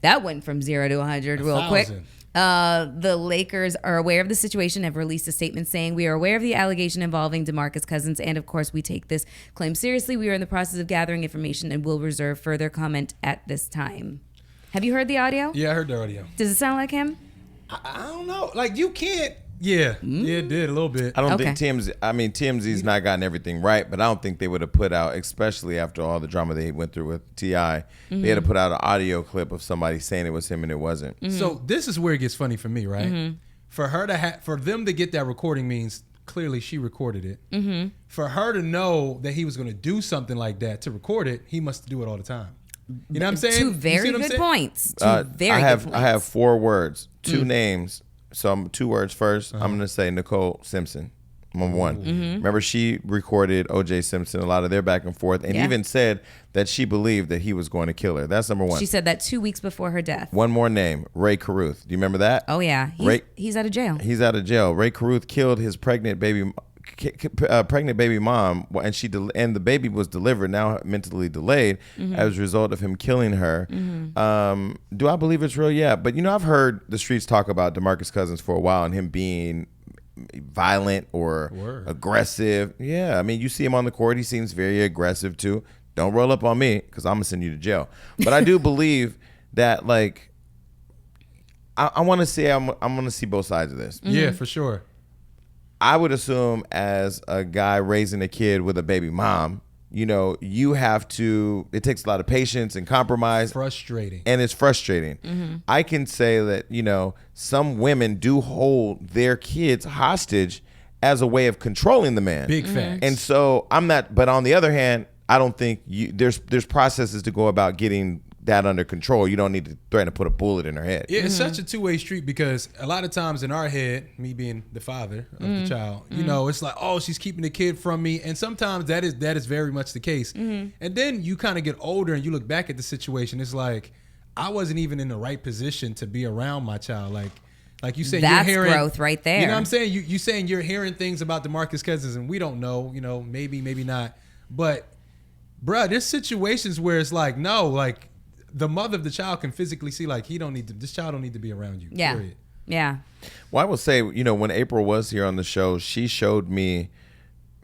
That went from 0 to 100 real quick. The Lakers are aware of the situation, have released a statement saying, "We are aware of the allegation involving DeMarcus Cousins, and of course we take this claim seriously. We are in the process of gathering information and will reserve further comment at this time." Have you heard the audio? Yeah, I heard the audio. Does it sound like him? I don't know. Like, you can't. Yeah, yeah, it did a little bit. I don't think TMZ's not gotten everything right, but I don't think they would have put out, especially after all the drama they went through with T.I., they had to put out an audio clip of somebody saying it was him and it wasn't. So this is where it gets funny for me, right? For her for them to get that recording means clearly she recorded it. For her to know that he was going to do something like that to record it, he must do it all the time. You know what I'm saying? Two very good points. I have 4 words, 2 names. So I'm 2 words first. I'm going to say Nicole Simpson, number 1. Remember, she recorded O.J. Simpson, a lot of their back and forth, and even said that she believed that he was going to kill her. That's number 1. She said that 2 weeks before her death. One more name, Ray Caruth. Do you remember that? Oh, yeah. He's out of jail. He's out of jail. Ray Caruth killed his pregnant baby mom, and the baby was delivered, now mentally delayed, as a result of him killing her. Do I believe it's real? Yeah, but I've heard the streets talk about DeMarcus Cousins for a while and him being violent or aggressive. Yeah, I mean, you see him on the court, he seems very aggressive too. Don't roll up on me because I'm gonna send you to jail. But I do believe that, like, I want to say I'm gonna see both sides of this. Yeah, for sure. I would assume, as a guy raising a kid with a baby mom, you have to, it takes a lot of patience and compromise. Frustrating. And it's frustrating. I can say that, some women do hold their kids hostage as a way of controlling the man. Big facts. And so but on the other hand, I don't think there's processes to go about getting that under control. You don't need to threaten to put a bullet in her head. Yeah, it's such a two-way street, because a lot of times in our head, me being the father of the child, it's like, oh, she's keeping the kid from me, and sometimes that is very much the case. And then you kind of get older and you look back at the situation. It's like, I wasn't even in the right position to be around my child. Like you said, that's you're hearing growth right there. You know what I'm saying? You saying you're hearing things about DeMarcus Cousins, and we don't know. Maybe not. But bruh, there's situations where it's like, no, like, the mother of the child can physically see, like, this child don't need to be around you. Yeah. Period. Yeah. Well, I will say, when April was here on the show, she showed me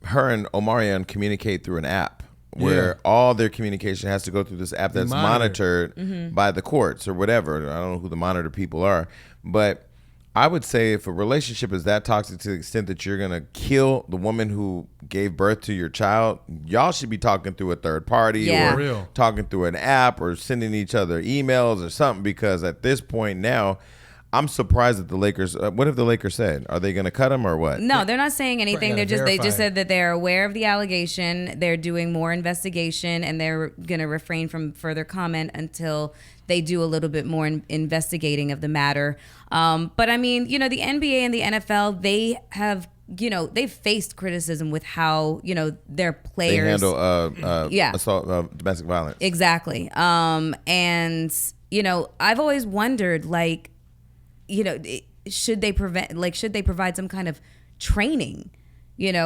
her and Omarion communicate through an app where all their communication has to go through this app that's monitored by the courts or whatever. I don't know who the monitor people are, but I would say if a relationship is that toxic to the extent that you're going to kill the woman who gave birth to your child, y'all should be talking through a third party or talking through an app or sending each other emails or something, because at this point now, I'm surprised that the Lakers, what have the Lakers said? Are they going to cut him or what? No, they're not saying anything. They just said that they're aware of the allegation. They're doing more investigation, and they're going to refrain from further comment until they do a little bit more investigating of the matter. But I mean, the NBA and the NFL, they have, they've faced criticism with how, their players they handle assault, domestic violence. Exactly. And, I've always wondered, like, should they provide some kind of training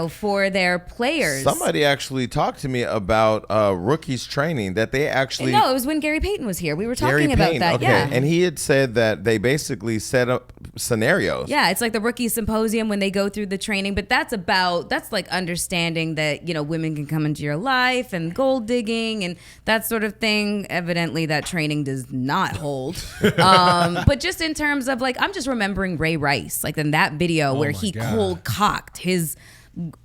for their players. Somebody actually talked to me about rookies training that they actually. No, it was when Gary Payton was here. We were talking about that. Okay. Yeah, And he had said that they basically set up scenarios. Yeah, it's like the rookie symposium when they go through the training, but that's like understanding that women can come into your life and gold digging and that sort of thing. Evidently, that training does not hold. But just in terms of I'm just remembering Ray Rice, like in that video where he cold cocked his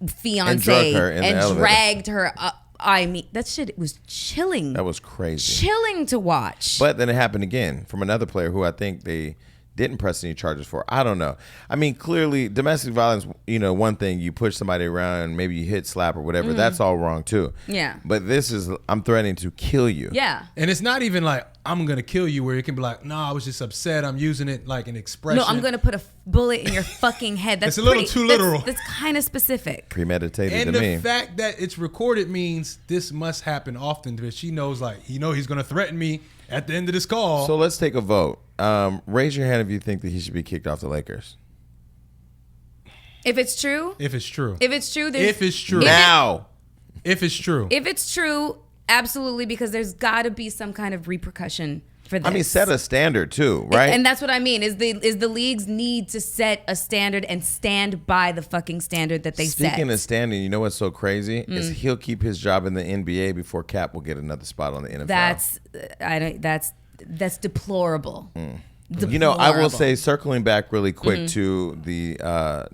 fiance and dragged her up. I mean, that shit was chilling. That was crazy. Chilling to watch. But then it happened again from another player who I think they didn't press any charges for. I don't know. I mean, clearly domestic violence, one thing, you push somebody around, maybe you hit, slap or whatever. That's all wrong too. Yeah. But this is, I'm threatening to kill you. Yeah. And it's not even like, I'm going to kill you, where it can be like, no, I was just upset. I'm using it like an expression. No, I'm going to put a bullet in your fucking head. That's it's a little too literal. That's kind of specific. Premeditated and to me. And the fact that it's recorded means this must happen often, because she knows he's going to threaten me at the end of this call. So let's take a vote. Raise your hand if you think that he should be kicked off the Lakers. If it's true. If it's true. If it's true. If it's true. Now. If it's true. If it's true, absolutely, because there's got to be some kind of repercussion for this. I mean, set a standard too, right? And that's what I mean. Is the leagues need to set a standard and stand by the fucking standard that they set. Speaking of standing, you know what's so crazy is he'll keep his job in the NBA before Cap will get another spot on the NFL. That's deplorable. I will say, circling back really quick to the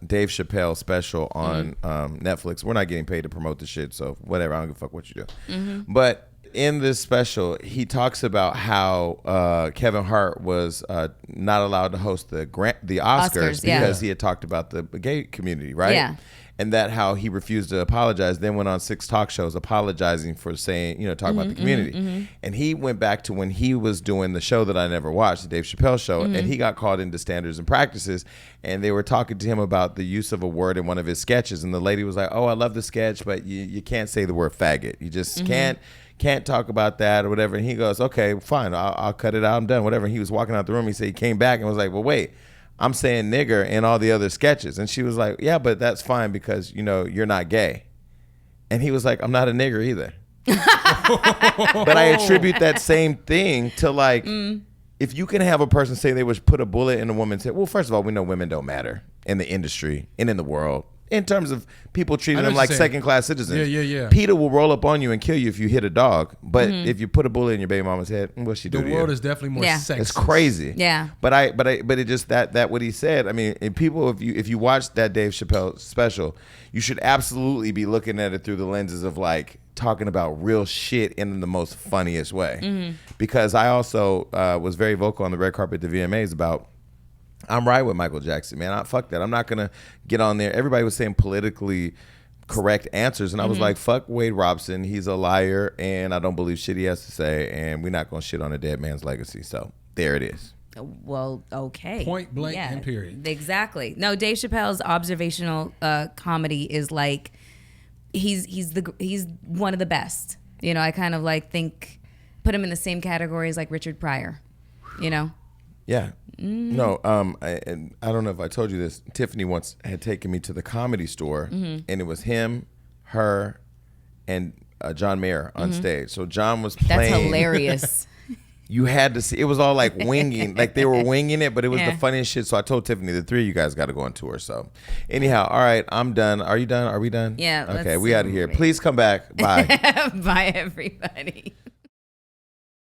Dave Chappelle special on Netflix. We're not getting paid to promote the shit, so whatever. I don't give a fuck what you do. But in this special, he talks about how Kevin Hart was not allowed to host the Oscars because he had talked about the gay community, right? Yeah. And that how he refused to apologize, then went on 6 talk shows apologizing for saying, talk about the community. And he went back to when he was doing the show that I never watched, the Dave Chappelle show, and he got called into standards and practices, and they were talking to him about the use of a word in one of his sketches, and the lady was like, oh, I love the sketch, but you can't say the word faggot. You just can't talk about that or whatever. And he goes, okay, fine, I'll cut it out, I'm done, whatever. And he was walking out the room, he said he came back and was like, well, wait, I'm saying nigger in all the other sketches. And she was like, yeah, but that's fine because, you're not gay. And he was like, I'm not a nigger either. But I attribute that same thing to if you can have a person say they would put a bullet in a woman's head. Well, first of all, we know women don't matter in the industry and in the world. In terms of people treating them like second-class citizens. Yeah. PETA will roll up on you and kill you if you hit a dog. But if you put a bullet in your baby mama's head, what's she do to you? The world is definitely more sexist. It's crazy. Yeah. But it just that what he said. I mean, and people, if you watch that Dave Chappelle special, you should absolutely be looking at it through the lenses of talking about real shit in the most funniest way. Because I also was very vocal on the red carpet at the VMAs about, I'm right with Michael Jackson, man. Fuck that. I'm not going to get on there. Everybody was saying politically correct answers. And I was like, fuck Wade Robson. He's a liar, and I don't believe shit he has to say. And we're not going to shit on a dead man's legacy. So there it is. Well, okay. Point blank and period. Exactly. No, Dave Chappelle's observational comedy is he's one of the best. I kind of think put him in the same category as Richard Pryor. Yeah. No, I don't know if I told you this. Tiffany once had taken me to the Comedy Store, and it was him, her, and John Mayer on stage. So John was playing. That's hilarious. You had to see. It was all winging. They were winging it, but it was the funniest shit. So I told Tiffany, the 3 of you guys got to go on tour. So anyhow, all right, I'm done. Are you done? Are we done? Yeah. Okay, we out of here. Please come back. Bye. Bye, everybody.